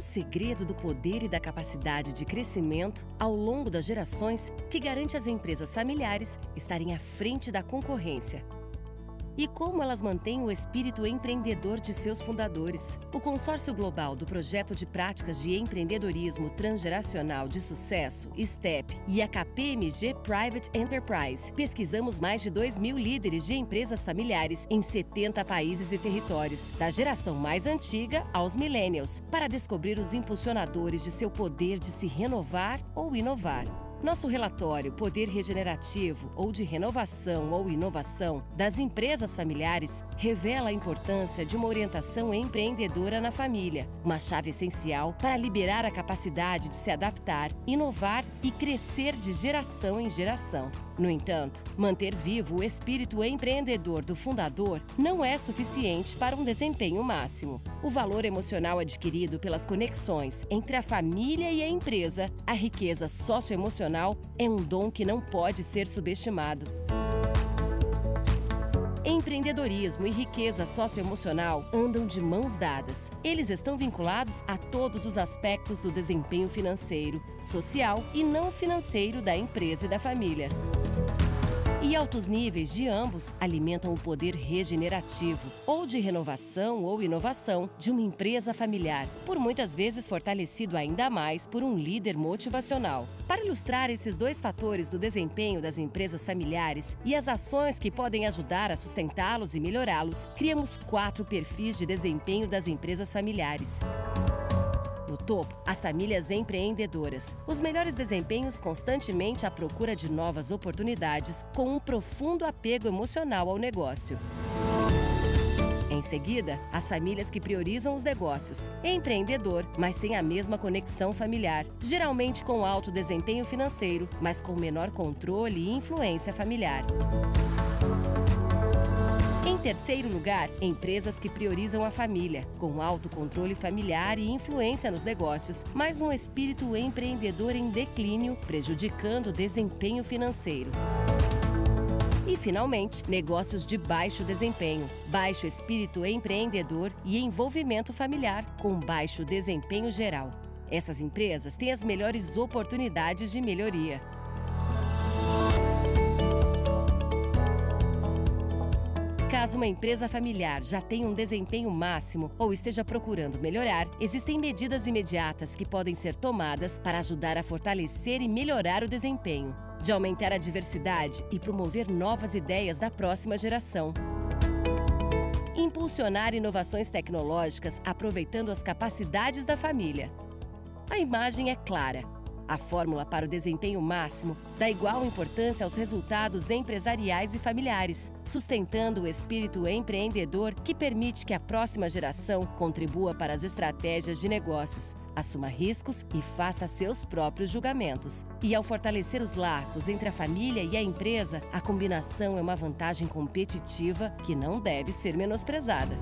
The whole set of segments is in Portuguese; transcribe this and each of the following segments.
segredo do poder e da capacidade de crescimento ao longo das gerações que garante às empresas familiares estarem à frente da concorrência? E como elas mantêm o espírito empreendedor de seus fundadores? O Consórcio Global do Projeto de Práticas de Empreendedorismo Transgeracional de Sucesso, STEP, e a KPMG Private Enterprise pesquisamos mais de 2.000 líderes de empresas familiares em 70 países e territórios, da geração mais antiga aos millennials, para descobrir os impulsionadores de seu poder de se renovar ou inovar. Nosso relatório Poder Regenerativo ou de Renovação ou Inovação das Empresas Familiares revela a importância de uma orientação empreendedora na família, uma chave essencial para liberar a capacidade de se adaptar, inovar e crescer de geração em geração. No entanto, manter vivo o espírito empreendedor do fundador não é suficiente para um desempenho máximo. O valor emocional adquirido pelas conexões entre a família e a empresa, a riqueza socioemocional, é um dom que não pode ser subestimado. Empreendedorismo e riqueza socioemocional andam de mãos dadas. Eles estão vinculados a todos os aspectos do desempenho financeiro, social e não financeiro da empresa e da família. E altos níveis de ambos alimentam o poder regenerativo, ou de renovação ou inovação, de uma empresa familiar, por muitas vezes fortalecido ainda mais por um líder motivacional. Para ilustrar esses dois fatores do desempenho das empresas familiares e as ações que podem ajudar a sustentá-los e melhorá-los, criamos 4 perfis de desempenho das empresas familiares. No topo, as famílias empreendedoras. Os melhores desempenhos constantemente à procura de novas oportunidades, com um profundo apego emocional ao negócio. Em seguida, as famílias que priorizam os negócios. Empreendedor, mas sem a mesma conexão familiar. Geralmente com alto desempenho financeiro, mas com menor controle e influência familiar. Em terceiro lugar, empresas que priorizam a família, com alto controle familiar e influência nos negócios, mas um espírito empreendedor em declínio, prejudicando o desempenho financeiro. E, finalmente, negócios de baixo desempenho, baixo espírito empreendedor e envolvimento familiar, com baixo desempenho geral. Essas empresas têm as melhores oportunidades de melhoria. Caso uma empresa familiar já tenha um desempenho máximo ou esteja procurando melhorar, existem medidas imediatas que podem ser tomadas para ajudar a fortalecer e melhorar o desempenho, de aumentar a diversidade e promover novas ideias da próxima geração. Impulsionar inovações tecnológicas aproveitando as capacidades da família. A imagem é clara. A fórmula para o desempenho máximo dá igual importância aos resultados empresariais e familiares, sustentando o espírito empreendedor que permite que a próxima geração contribua para as estratégias de negócios, assuma riscos e faça seus próprios julgamentos. E ao fortalecer os laços entre a família e a empresa, a combinação é uma vantagem competitiva que não deve ser menosprezada.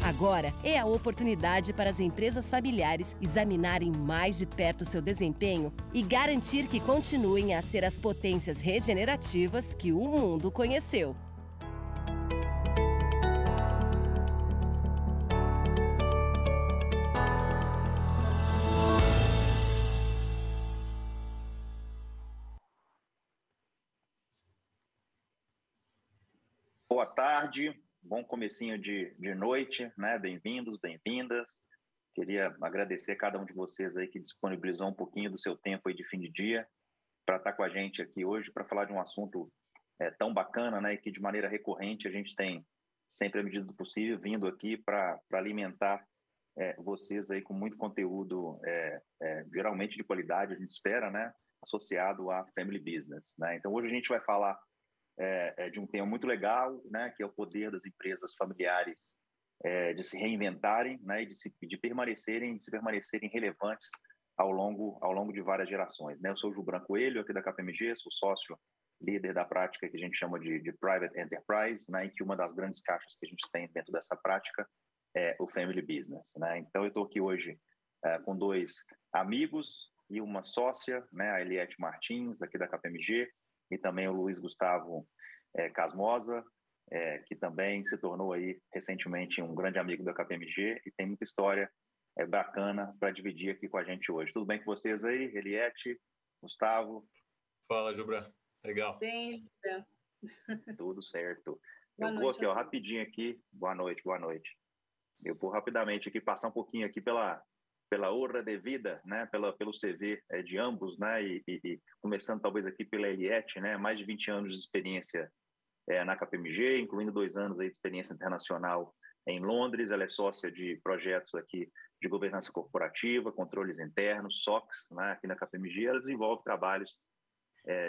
Agora é a oportunidade para as empresas familiares examinarem mais de perto seu desempenho e garantir que continuem a ser as potências regenerativas que o mundo conheceu. Boa tarde. Bom comecinho de noite, né? Bem-vindos, bem-vindas. Queria agradecer a cada um de vocês aí que disponibilizou um pouquinho do seu tempo aí de fim de dia para estar com a gente aqui hoje para falar de um assunto tão bacana, né? E que de maneira recorrente a gente tem sempre, à medida do possível, vindo aqui para alimentar vocês aí com muito conteúdo, geralmente de qualidade, a gente espera, né? Associado à Family Business, né? Então hoje a gente vai falar de um tema muito legal, né, que é o poder das empresas familiares de se reinventarem, né, e de se permanecerem relevantes ao longo de várias gerações, né? Eu sou o Gilbran Coelho, aqui da KPMG, sou sócio líder da prática que a gente chama de Private Enterprise, né, e que uma das grandes caixas que a gente tem dentro dessa prática é o Family Business, né? Então eu estou aqui hoje com 2 amigos e uma sócia, né, a Eliette Martins, aqui da KPMG, e também o Luiz Gustavo Casmosa, que também se tornou aí recentemente um grande amigo da KPMG e tem muita história bacana para dividir aqui com a gente hoje. Tudo bem com vocês aí, Eliette, Gustavo? Fala, Jubran. Legal. Bem, Jubran. Tudo certo. Boa Eu vou aqui, rapidinho aqui. Boa noite. Eu vou rapidamente aqui passar um pouquinho aqui pela honra devida, né, pelo CV de ambos, né, e começando talvez aqui pela Eliette, né, mais de 20 anos de experiência na KPMG, incluindo 2 anos aí de experiência internacional em Londres. Ela é sócia de projetos aqui de governança corporativa, controles internos, SOX, né, aqui na KPMG. Ela desenvolve trabalhos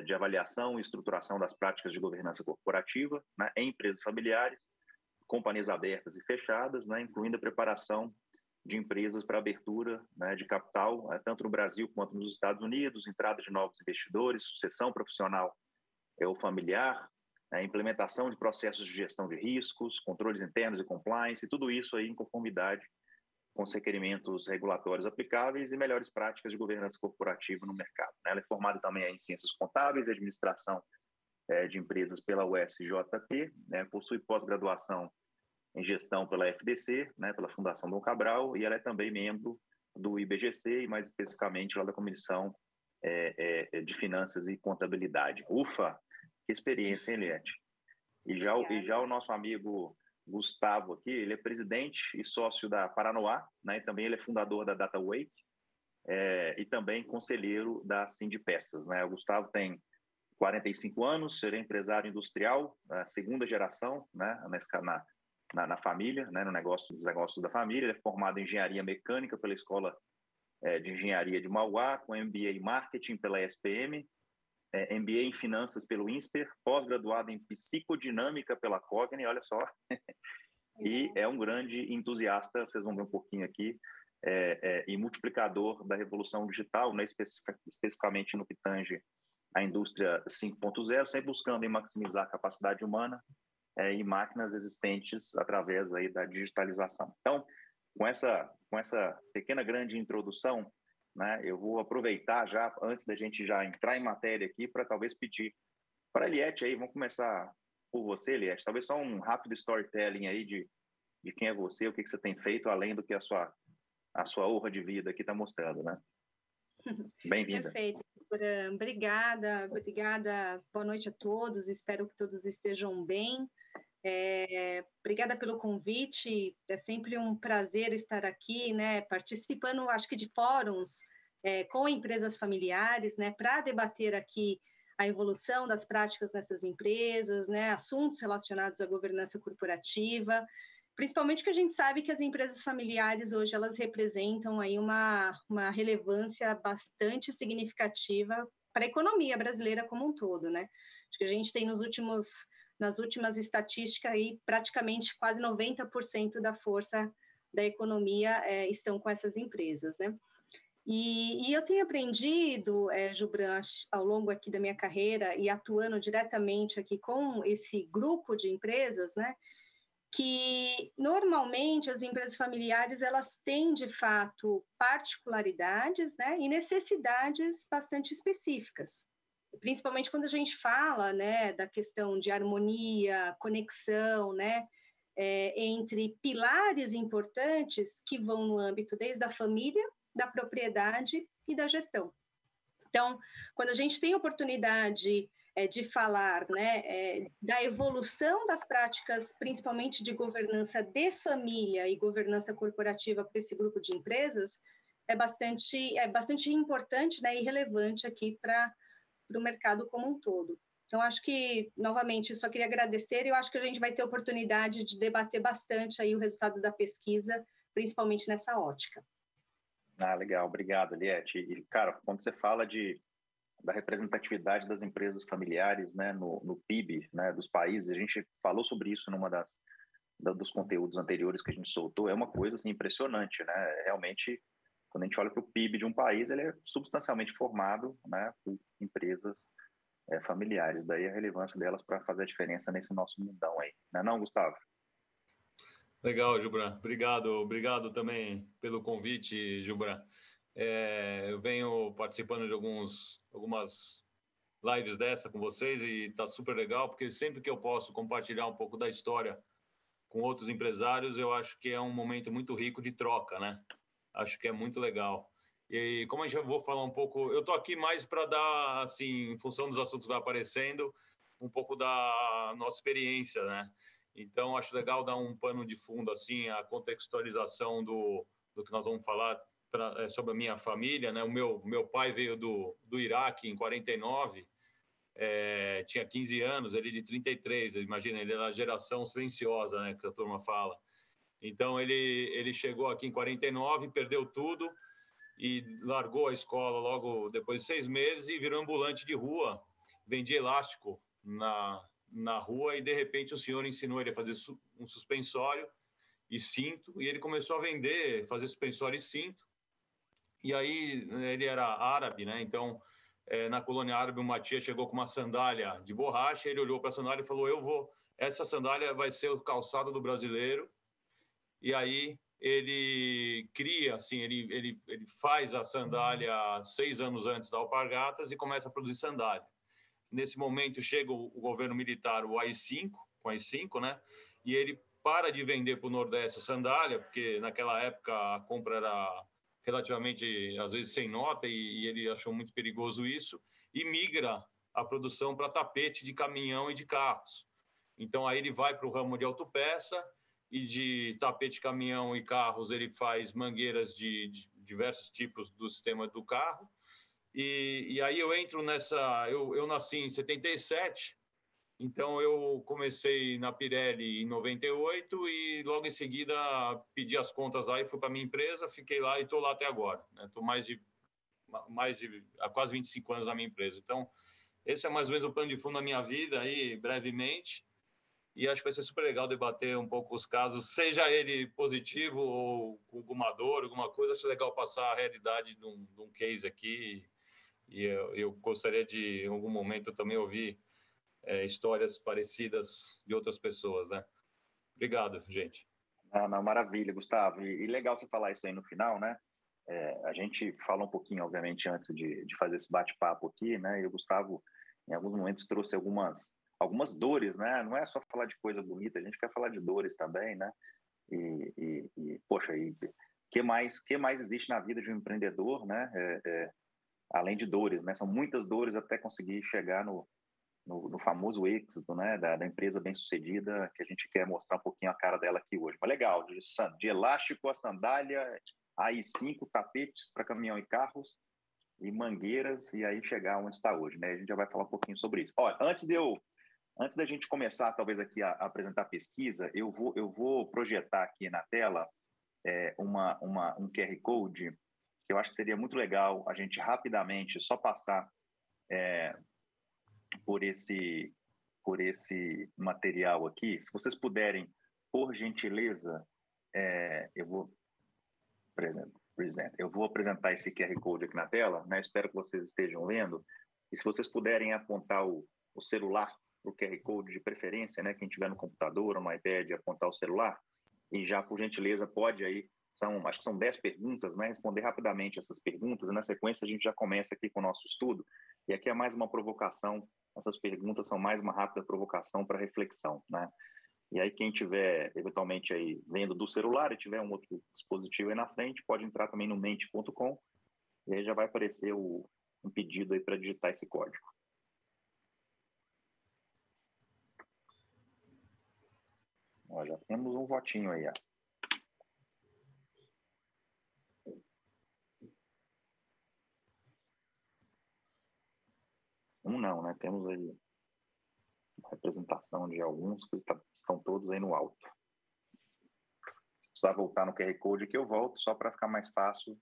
de avaliação e estruturação das práticas de governança corporativa, né, em empresas familiares, companhias abertas e fechadas, né, incluindo a preparação de empresas para abertura, né, de capital, tanto no Brasil quanto nos Estados Unidos, entrada de novos investidores, sucessão profissional ou familiar, implementação de processos de gestão de riscos, controles internos e compliance, e tudo isso aí em conformidade com os requerimentos regulatórios aplicáveis e melhores práticas de governança corporativa no mercado. Ela é formada também em Ciências Contábeis e Administração de Empresas pela USJP, né, possui pós-graduação em Gestão pela FDC, né, pela Fundação Dom Cabral, e ela é também membro do IBGC e, mais especificamente, lá da Comissão de Finanças e Contabilidade. Ufa! Que experiência, hein, Eliette? E já o nosso amigo Gustavo aqui, ele é presidente e sócio da Paranoá, né, e também ele é fundador da DataWake, e também conselheiro da Sindipeças, né? O Gustavo tem 45 anos, ele é empresário industrial, segunda geração, né, na família, né, nos negócios da família. Ele é formado em Engenharia Mecânica pela Escola de Engenharia de Mauá, com MBA em Marketing pela SPM, MBA em Finanças pelo INSPER, pós-graduado em Psicodinâmica pela Cogni, olha só, e é um grande entusiasta, vocês vão ver um pouquinho aqui, e multiplicador da revolução digital, né, especificamente no que tange a indústria 5.0, sempre buscando em maximizar a capacidade humana em máquinas existentes através aí da digitalização. Então, com essa pequena grande introdução, né, eu vou aproveitar já, antes da gente já entrar em matéria aqui, para talvez pedir para a Eliette aí, vamos começar por você, Eliette, talvez só um rápido storytelling aí de quem é você, o que você tem feito, além do que a sua honra de vida aqui está mostrando, né? Bem-vinda. Perfeito, obrigada, boa noite a todos, espero que todos estejam bem. Obrigada pelo convite, é sempre um prazer estar aqui, né, participando, acho que de fóruns com empresas familiares, né, para debater aqui a evolução das práticas nessas empresas, né, assuntos relacionados à governança corporativa, principalmente que a gente sabe que as empresas familiares hoje elas representam aí uma relevância bastante significativa para a economia brasileira como um todo, né? Acho que a gente tem nas últimas estatísticas aí praticamente quase 90% da força da economia estão com essas empresas, né? E eu tenho aprendido, Jubran, ao longo aqui da minha carreira e atuando diretamente aqui com esse grupo de empresas, né? Que normalmente as empresas familiares elas têm de fato particularidades, né, e necessidades bastante específicas, principalmente quando a gente fala, né, da questão de harmonia, conexão, né, entre pilares importantes que vão no âmbito desde a família, da propriedade e da gestão. Então, quando a gente tem oportunidade de falar, né, da evolução das práticas, principalmente de governança de família e governança corporativa para esse grupo de empresas, é bastante importante, né, e relevante aqui para o mercado como um todo. Então, acho que, novamente, só queria agradecer e eu acho que a gente vai ter oportunidade de debater bastante aí o resultado da pesquisa, principalmente nessa ótica. Legal, obrigado, Eliette. E, cara, quando você fala da representatividade das empresas familiares, né, no PIB, né, dos países, a gente falou sobre isso numa dos conteúdos anteriores que a gente soltou, é uma coisa assim, impressionante, né? Realmente, quando a gente olha para o PIB de um país, ele é substancialmente formado, né, por empresas familiares, daí a relevância delas para fazer a diferença nesse nosso mundão aí, não, Gustavo? Legal, Jubran. Obrigado também pelo convite, Jubran. Eu venho participando de algumas lives dessa com vocês e está super legal, porque sempre que eu posso compartilhar um pouco da história com outros empresários, eu acho que é um momento muito rico de troca, né? Acho que é muito legal. E como a gente vou falar um pouco, eu estou aqui mais para dar, assim, em função dos assuntos que vai aparecendo, um pouco da nossa experiência, né? Então, acho legal dar um pano de fundo, assim, a contextualização do que nós vamos falar sobre a minha família, né? O meu pai veio do Iraque em 49, tinha 15 anos, ele de 33, imagina, ele era a geração silenciosa, né? Que a turma fala. Então, ele chegou aqui em 49, perdeu tudo e largou a escola logo depois de 6 meses e virou ambulante de rua, vendia elástico na rua e, de repente, o senhor ensinou ele a fazer um suspensório e cinto, e ele começou a vender, fazer suspensório e cinto. E aí ele era árabe, né? Então, na colônia árabe, uma tia chegou com uma sandália de borracha, ele olhou para a sandália e falou, essa sandália vai ser o calçado do brasileiro. E aí ele cria, assim, ele faz a sandália 6 anos antes da Alpargatas e começa a produzir sandália. Nesse momento chega o governo militar, o AI-5, com o AI-5, né? E ele para de vender para o Nordeste a sandália, porque naquela época a compra era relativamente, às vezes, sem nota, e ele achou muito perigoso isso, e migra a produção para tapete de caminhão e de carros. Então, aí ele vai para o ramo de autopeça, e de tapete de caminhão e carros ele faz mangueiras de diversos tipos do sistema do carro. E aí eu entro nessa... Eu nasci em 77, então eu comecei na Pirelli em 98 e logo em seguida pedi as contas lá e fui para a minha empresa, fiquei lá e estou lá até agora. Estou há quase 25 anos na minha empresa. Então, esse é mais ou menos o plano de fundo da minha vida, aí, brevemente. E acho que vai ser super legal debater um pouco os casos, seja ele positivo ou com alguma dor, alguma coisa. Acho legal passar a realidade de um case aqui. E eu gostaria de, em algum momento, também ouvir histórias parecidas de outras pessoas, né? Obrigado, gente. Não, maravilha, Gustavo. E legal você falar isso aí no final, né? A gente fala um pouquinho, obviamente, antes de fazer esse bate-papo aqui, né? E o Gustavo, em alguns momentos, trouxe algumas dores, né? Não é só falar de coisa bonita, a gente quer falar de dores também, né? Poxa, que mais existe na vida de um empreendedor, né? Além de dores, né? São muitas dores até conseguir chegar no famoso êxito, né, da empresa bem-sucedida, que a gente quer mostrar um pouquinho a cara dela aqui hoje. Mas legal, de elástico a sandália, AI-5, tapetes para caminhão e carros, e mangueiras, e aí chegar onde está hoje, né? A gente já vai falar um pouquinho sobre isso. Olha, antes da gente começar, talvez, aqui a apresentar a pesquisa, eu vou projetar aqui na tela um QR Code, que eu acho que seria muito legal a gente rapidamente só passar por esse material aqui. Se vocês puderem, por gentileza, eu vou apresentar esse QR Code aqui na tela, né? Espero que vocês estejam vendo. E se vocês puderem apontar o celular para o QR Code de preferência, né? Quem tiver no computador ou no iPad, apontar o celular. E já, por gentileza, pode aí, acho que são 10 perguntas, né? Responder rapidamente essas perguntas. E na sequência a gente já começa aqui com o nosso estudo. E aqui é mais uma provocação. Essas perguntas são mais uma rápida provocação para reflexão, né? E aí quem tiver eventualmente aí vendo do celular e tiver um outro dispositivo aí na frente, pode entrar também no mente.com e aí já vai aparecer um pedido aí para digitar esse código. Ó, já temos um votinho aí, ó. Não, né? Temos aí a representação de alguns que estão todos aí no alto. Se precisar voltar no QR Code aqui, eu volto só para ficar mais fácil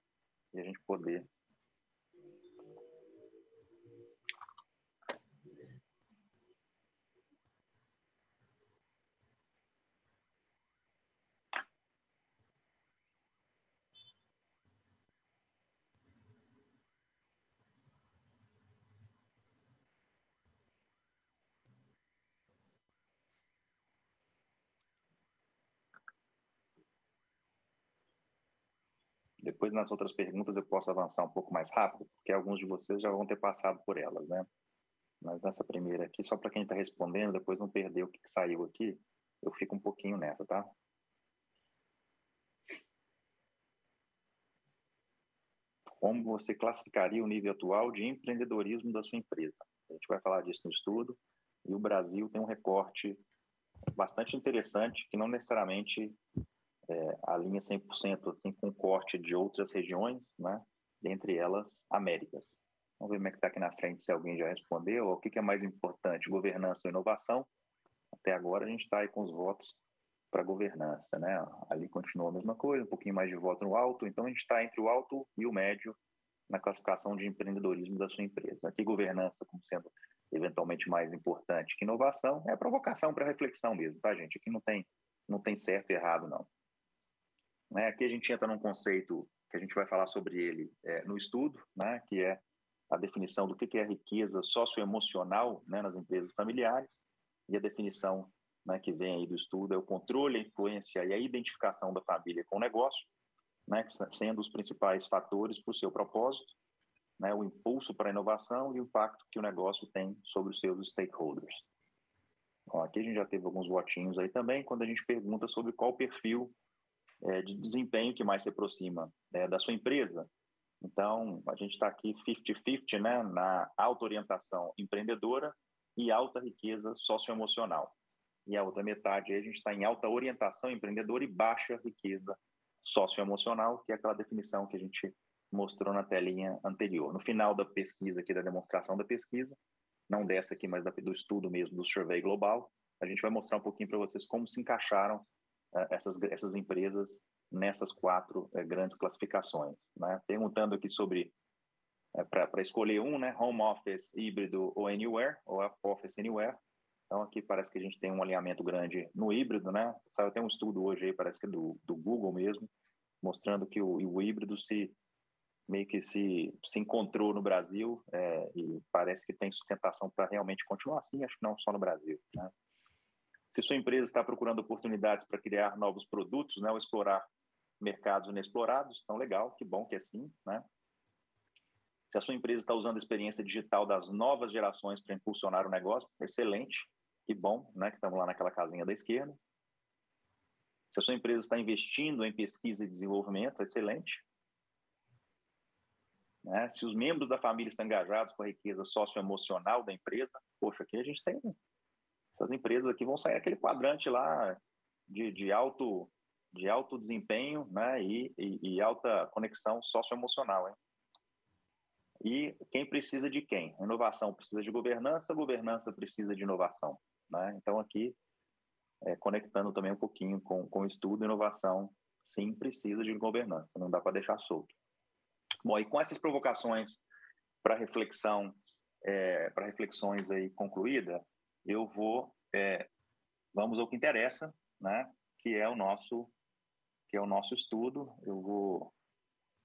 e a gente poder... Depois, nas outras perguntas, eu posso avançar um pouco mais rápido, porque alguns de vocês já vão ter passado por elas, né? Mas nessa primeira aqui, só para quem está respondendo, depois não perder o que saiu aqui, eu fico um pouquinho nessa, tá? como você classificaria o nível atual de empreendedorismo da sua empresa? A gente vai falar disso no estudo, e o Brasil tem um recorte bastante interessante, que não necessariamente alinha 100% assim, com o corte de outras regiões, né? Dentre elas, Américas. Vamos ver como é que está aqui na frente, se alguém já respondeu. O que é mais importante, governança ou inovação? Até agora a gente está aí com os votos para governança, né? Ali continua a mesma coisa, um pouquinho mais de voto no alto. Então a gente está entre o alto e o médio na classificação de empreendedorismo da sua empresa. Aqui governança como sendo eventualmente mais importante que inovação, é provocação para reflexão mesmo, tá, gente? Aqui não tem certo e errado, não. Né? Aqui a gente entra num conceito que a gente vai falar sobre ele no estudo, né? Que é a definição do que é riqueza socioemocional, né, nas empresas familiares, e a definição, né, que vem aí do estudo é o controle, a influência e a identificação da família com o negócio, né, sendo os principais fatores para o seu propósito, né, o impulso para a inovação e o impacto que o negócio tem sobre os seus stakeholders. Bom, aqui a gente já teve alguns votinhos aí também, quando a gente pergunta sobre qual perfil de desempenho que mais se aproxima da sua empresa. Então, a gente está aqui 50-50, né, na alta orientação empreendedora e alta riqueza socioemocional. E a outra metade, a gente está em alta orientação empreendedora e baixa riqueza socioemocional, que é aquela definição que a gente mostrou na telinha anterior. No final da pesquisa, aqui da demonstração da pesquisa, não dessa aqui, mas do estudo mesmo, do Survey Global, a gente vai mostrar um pouquinho para vocês como se encaixaram essas empresas nessas 4 grandes classificações, né? Perguntando aqui sobre, para escolher né? Home Office, híbrido ou Anywhere, ou Office Anywhere. Então, aqui parece que a gente tem um alinhamento grande no híbrido, né? Saiu até um estudo hoje aí, parece que é do Google mesmo, mostrando que o híbrido meio que se encontrou no Brasil e parece que tem sustentação para realmente continuar assim, acho que não só no Brasil, né? Se sua empresa está procurando oportunidades para criar novos produtos, né, ou explorar mercados inexplorados, então legal, que bom que é assim, né? Se a sua empresa está usando a experiência digital das novas gerações para impulsionar o negócio, excelente, que bom, né, que estamos lá naquela casinha da esquerda. Se a sua empresa está investindo em pesquisa e desenvolvimento, excelente. Né? Se os membros da família estão engajados com a riqueza socioemocional da empresa, poxa, aqui a gente tem... Essas empresas aqui vão sair aquele quadrante lá de alto desempenho, né, e alta conexão socioemocional, hein? E quem precisa de quem? A inovação precisa de governança, a governança precisa de inovação, né? Então aqui, conectando também um pouquinho com o estudo, inovação sim precisa de governança, não dá para deixar solto. Bom, e com essas provocações para reflexão, para reflexões aí concluída, eu vou, vamos ao que interessa, né? Que é o nosso estudo. Eu vou,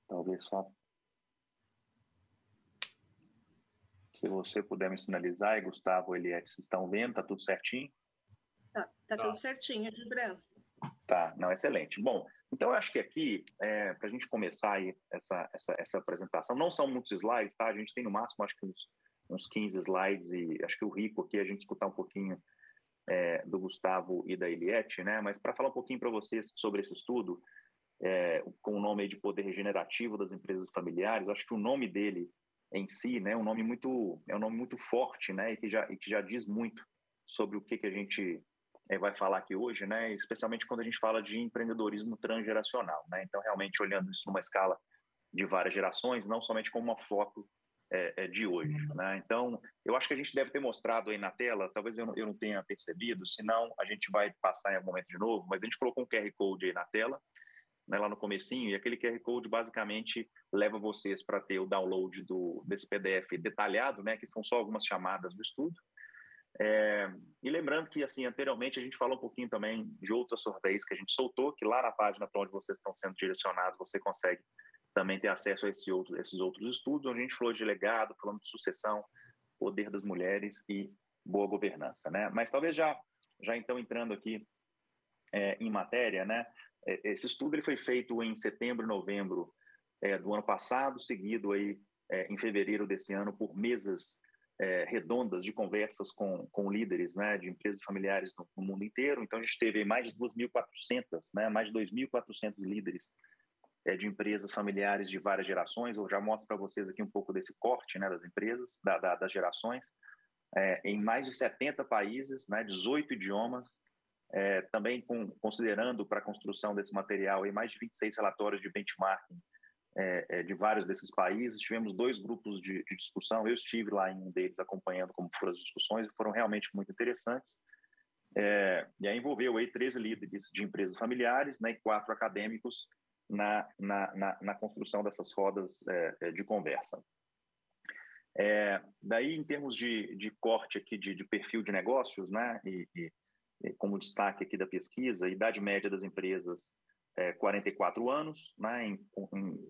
talvez só, se você puder me sinalizar, e Gustavo, Eliette, vocês estão vendo? Tá tudo certinho? Tá tudo certinho, Gibran. Tá, não, excelente. Bom, então eu acho que aqui, para a gente começar aí essa apresentação, não são muitos slides, tá? A gente tem no máximo, acho que uns 15 slides, e acho que o rico aqui é a gente escutar um pouquinho do Gustavo e da Eliette, né? Mas para falar um pouquinho para vocês sobre esse estudo, com o nome aí de Poder Regenerativo das Empresas Familiares, acho que o nome dele em si, né, é um nome muito forte, né? E que já diz muito sobre o que a gente vai falar aqui hoje, né? Especialmente quando a gente fala de empreendedorismo transgeracional, né? Então, realmente olhando isso numa escala de várias gerações, não somente como uma foto de hoje, né? Então, eu acho que a gente deve ter mostrado aí na tela, talvez eu não tenha percebido, senão a gente vai passar em algum momento de novo, mas a gente colocou um QR Code aí na tela, né, lá no comecinho, e aquele QR Code basicamente leva vocês para ter o download desse PDF detalhado, né, que são só algumas chamadas do estudo. E lembrando que, assim, anteriormente a gente falou um pouquinho também de outras surveys que a gente soltou, que lá na página para onde vocês estão sendo direcionados, você consegue também ter acesso a esses outros estudos, onde a gente falou de legado, falando de sucessão, poder das mulheres e boa governança, né? Mas talvez já então entrando aqui em matéria, né? Esse estudo ele foi feito em setembro e novembro do ano passado, seguido aí em fevereiro desse ano por mesas redondas de conversas com líderes, né, de empresas familiares no mundo inteiro. Então a gente teve mais de 2.400, né, mais de 2.400 líderes de empresas familiares de várias gerações. Eu já mostro para vocês aqui um pouco desse corte, né, das empresas, das gerações, em mais de 70 países, né, 18 idiomas, também considerando para a construção desse material mais de 26 relatórios de benchmarking de vários desses países. Tivemos 2 grupos de discussão, eu estive lá em um deles acompanhando como foram as discussões, e foram realmente muito interessantes. E aí envolveu aí 13 líderes de empresas familiares, né, e 4 acadêmicos na construção dessas rodas de conversa. Daí, em termos de corte aqui de perfil de negócios, né, e como destaque aqui da pesquisa, a idade média das empresas 44 anos, né, em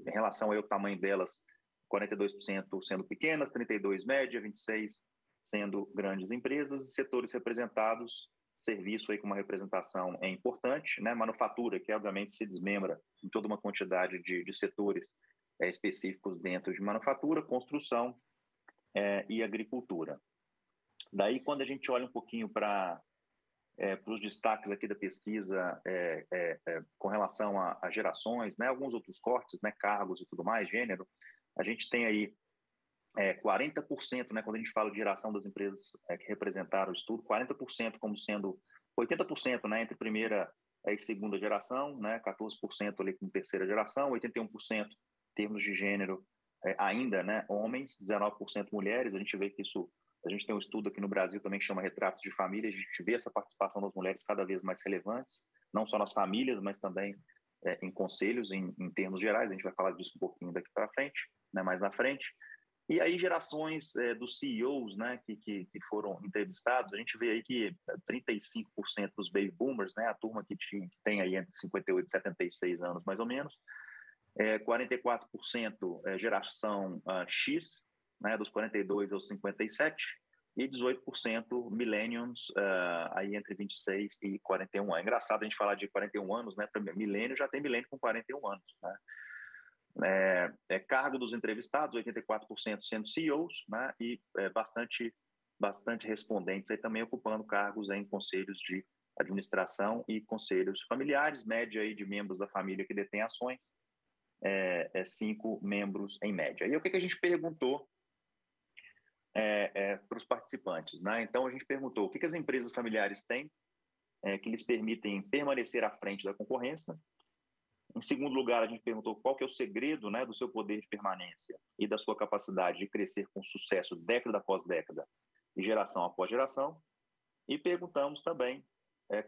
relação ao tamanho delas, 42% sendo pequenas, 32% média, 26% sendo grandes empresas, e setores representados, serviço aí com uma representação importante, né, manufatura, que obviamente se desmembra em toda uma quantidade de setores específicos dentro de manufatura, construção e agricultura. Daí, quando a gente olha um pouquinho para os destaques aqui da pesquisa com relação a gerações, né, alguns outros cortes, né, cargos e tudo mais, gênero, a gente tem aí 40%, né, quando a gente fala de geração das empresas que representaram o estudo, 40% como sendo 80%, né, entre primeira e segunda geração, né, 14% ali com terceira geração, 81% em termos de gênero ainda, né, homens, 19% mulheres. A gente vê que isso, a gente tem um estudo aqui no Brasil também que chama Retratos de Família, a gente vê essa participação das mulheres cada vez mais relevantes, não só nas famílias, mas também em conselhos, em termos gerais. A gente vai falar disso um pouquinho daqui para frente, né, mais na frente. E aí gerações dos CEOs, né, que foram entrevistados, a gente vê aí que 35% dos baby boomers, né, a turma que tem aí entre 58 e 76 anos mais ou menos, 44% geração X, né, dos 42 aos 57, e 18% millennials, aí entre 26 e 41 anos. É engraçado a gente falar de 41 anos, né, milênio já tem milênio com 41 anos, né. Cargo dos entrevistados, 84% sendo CEOs, né, e bastante respondentes aí também ocupando cargos em conselhos de administração e conselhos familiares, média aí de membros da família que detém ações, 5 membros em média. E o que a gente perguntou para os participantes, né? Então a gente perguntou o que as empresas familiares têm que lhes permitem permanecer à frente da concorrência. Em segundo lugar, a gente perguntou qual que é o segredo, né, do seu poder de permanência e da sua capacidade de crescer com sucesso década após década e geração após geração. E perguntamos também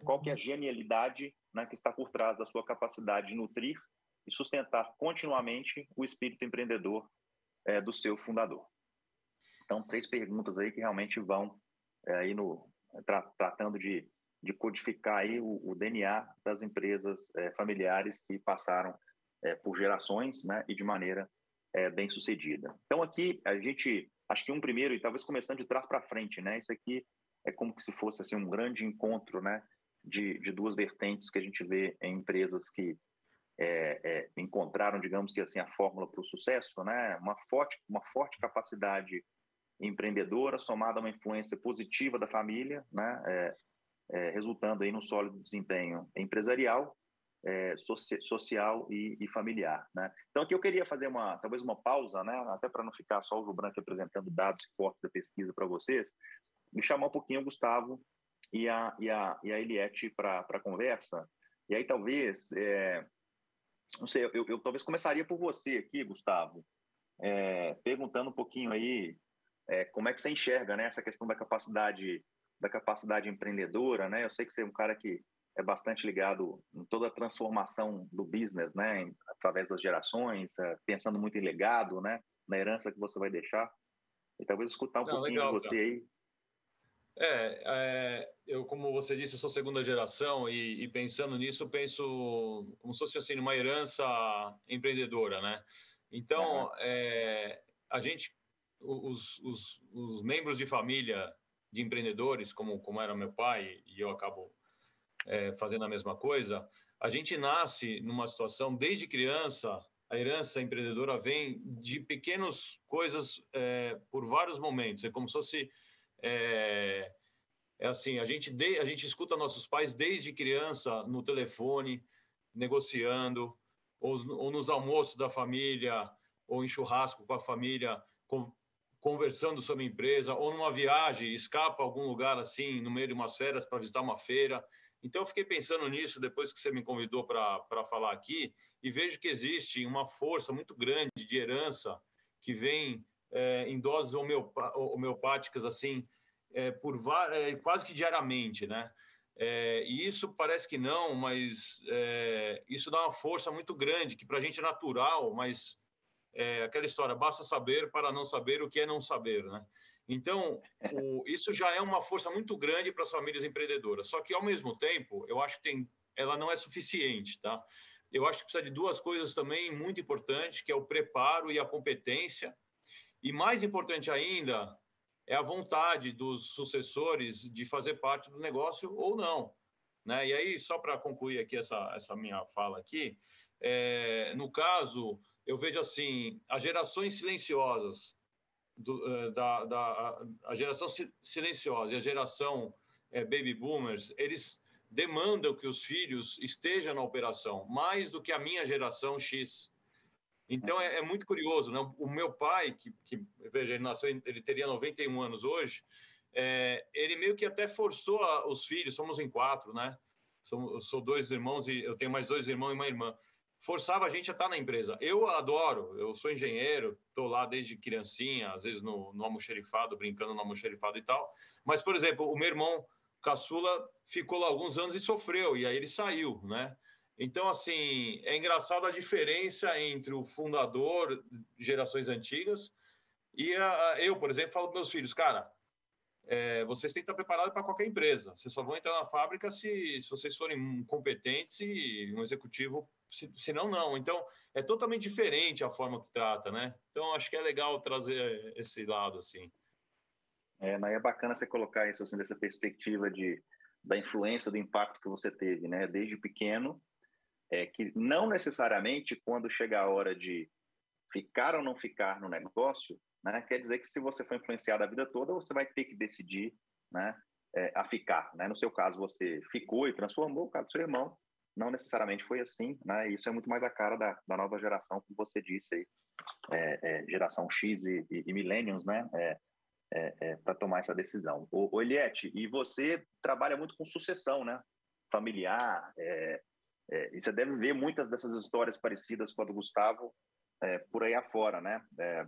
qual que é a genialidade, né, que está por trás da sua capacidade de nutrir e sustentar continuamente o espírito empreendedor do seu fundador. Então, 3 perguntas aí que realmente vão aí tratando de codificar aí o DNA das empresas familiares que passaram por gerações, né, e de maneira bem sucedida. Então aqui a gente, acho que primeiro, e talvez começando de trás para frente, né, isso aqui é como se fosse assim um grande encontro, né, de 2 vertentes que a gente vê em empresas que encontraram, digamos que assim, a fórmula para o sucesso, né, uma forte capacidade empreendedora somada a uma influência positiva da família, né, resultando aí num sólido desempenho empresarial, social e familiar, né? Então aqui eu queria fazer talvez uma pausa, né, até para não ficar só o Gilbran apresentando dados e cortes da pesquisa para vocês, e chamar um pouquinho o Gustavo e a Eliette para a conversa. E aí talvez, não sei, eu talvez começaria por você aqui, Gustavo, perguntando um pouquinho aí como é que você enxerga, né, essa questão da capacidade empreendedora, né? Eu sei que você é um cara que é bastante ligado em toda a transformação do business, né, através das gerações, pensando muito em legado, né, na herança que você vai deixar. E talvez escutar um pouquinho de você aí. Eu, como você disse, sou segunda geração e pensando nisso, penso como se fosse assim, uma herança empreendedora, né? Então, a gente, os membros de família de empreendedores, como era meu pai, e eu acabo fazendo a mesma coisa, a gente nasce numa situação, desde criança, a herança empreendedora vem de pequenas coisas por vários momentos. É como se fosse... assim, a gente escuta nossos pais desde criança no telefone, negociando, ou nos almoços da família, ou em churrasco com a família, conversando sobre a empresa, ou numa viagem, escapa a algum lugar assim, no meio de umas férias, para visitar uma feira. Então, eu fiquei pensando nisso depois que você me convidou para falar aqui, e vejo que existe uma força muito grande de herança que vem em doses homeopáticas, assim, quase que diariamente, né? E isso parece que não, mas isso dá uma força muito grande, que para a gente é natural, mas aquela história, basta saber para não saber o que é não saber, né? Então, isso já é uma força muito grande para as famílias empreendedoras. Só que, ao mesmo tempo, eu acho que ela não é suficiente, tá? Eu acho que precisa de duas coisas também muito importantes, que é o preparo e a competência. E mais importante ainda é a vontade dos sucessores de fazer parte do negócio ou não, né? E aí, só para concluir aqui essa minha fala aqui, no caso, eu vejo assim, as gerações silenciosas, a geração silenciosa e a geração baby boomers, eles demandam que os filhos estejam na operação, mais do que a minha geração X. Então, é muito curioso, né? O meu pai, veja, ele nasceu, ele teria 91 anos hoje, ele meio que até forçou os filhos, somos em 4, né? Sou 2 irmãos e eu tenho mais 2 irmãos e uma irmã. Forçava a gente a estar na empresa. Eu adoro, eu sou engenheiro, estou lá desde criancinha, às vezes no almoxerifado, brincando no almoxerifado e tal. Mas, por exemplo, o meu irmão caçula ficou lá alguns anos e sofreu, e aí ele saiu, né? Então, assim, é engraçado a diferença entre o fundador, gerações antigas, e eu, por exemplo, falo para meus filhos, cara, vocês têm que estar preparados para qualquer empresa. Vocês só vão entrar na fábrica se vocês forem competentes e um executivo, senão não. Então, é totalmente diferente a forma que trata, né? Então, acho que é legal trazer esse lado, assim. Mas é bacana você colocar isso, assim, dessa perspectiva da influência, do impacto que você teve, né? Desde pequeno, que não necessariamente quando chega a hora de ficar ou não ficar no negócio, né, quer dizer que se você for influenciado a vida toda, você vai ter que decidir, né, a ficar, né? No seu caso, você ficou e transformou, o caso do seu irmão não necessariamente foi assim, né? Isso é muito mais a cara da nova geração, como você disse aí, geração X e millennials, né? Para tomar essa decisão. O Eliette, e você trabalha muito com sucessão, né? Familiar, e você deve ver muitas dessas histórias parecidas com a do Gustavo por aí afora, né?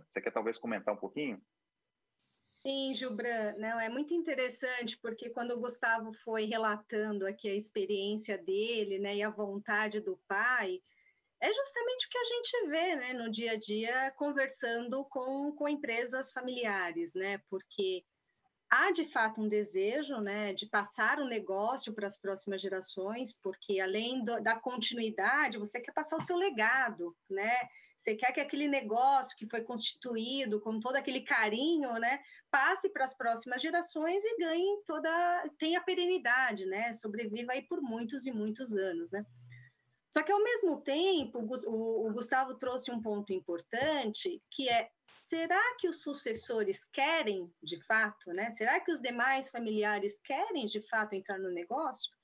Você quer talvez comentar um pouquinho? Sim, Gilbran, não, é muito interessante, porque quando o Gustavo foi relatando aqui a experiência dele, né, e a vontade do pai, é justamente o que a gente vê, né, no dia a dia, conversando com empresas familiares, né, porque há, de fato, um desejo, né, de passar o negócio para as próximas gerações, porque além da continuidade, você quer passar o seu legado, né? Você quer que aquele negócio que foi constituído com todo aquele carinho, né, passe para as próximas gerações e tenha perenidade, né? Sobreviva aí por muitos e muitos anos, né? Só que, ao mesmo tempo, o Gustavo trouxe um ponto importante, que é: será que os sucessores querem, de fato, né? Será que os demais familiares querem, de fato, entrar no negócio?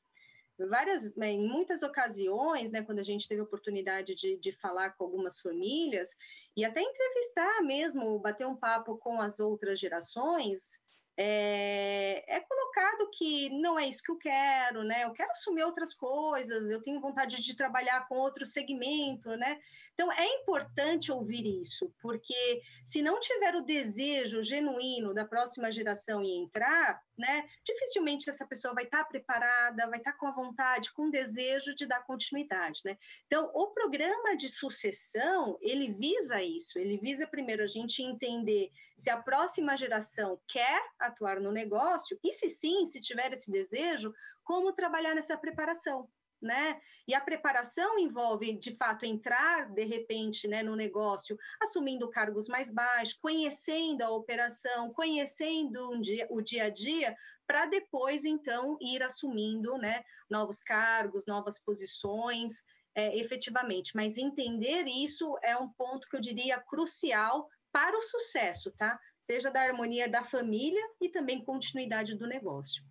Em muitas ocasiões, né, quando a gente teve a oportunidade de falar com algumas famílias, e até entrevistar mesmo, bater um papo com as outras gerações, é colocado que não é isso que eu quero, né? Eu quero assumir outras coisas, eu tenho vontade de trabalhar com outro segmento, né? Então, é importante ouvir isso, porque se não tiver o desejo genuíno da próxima geração em entrar, né, dificilmente essa pessoa vai estar preparada, vai estar com a vontade, com o desejo de dar continuidade, né? Então, o programa de sucessão, ele visa isso, ele visa primeiro a gente entender se a próxima geração quer atuar no negócio e, se sim, se tiver esse desejo, como trabalhar nessa preparação, né? E a preparação envolve, de fato, entrar, de repente, né, no negócio, assumindo cargos mais baixos, conhecendo a operação, conhecendo o dia a dia, para depois, então, ir assumindo, né, novos cargos, novas posições, efetivamente. Mas entender isso é um ponto que eu diria crucial para o sucesso, tá? Seja da harmonia da família e também continuidade do negócio.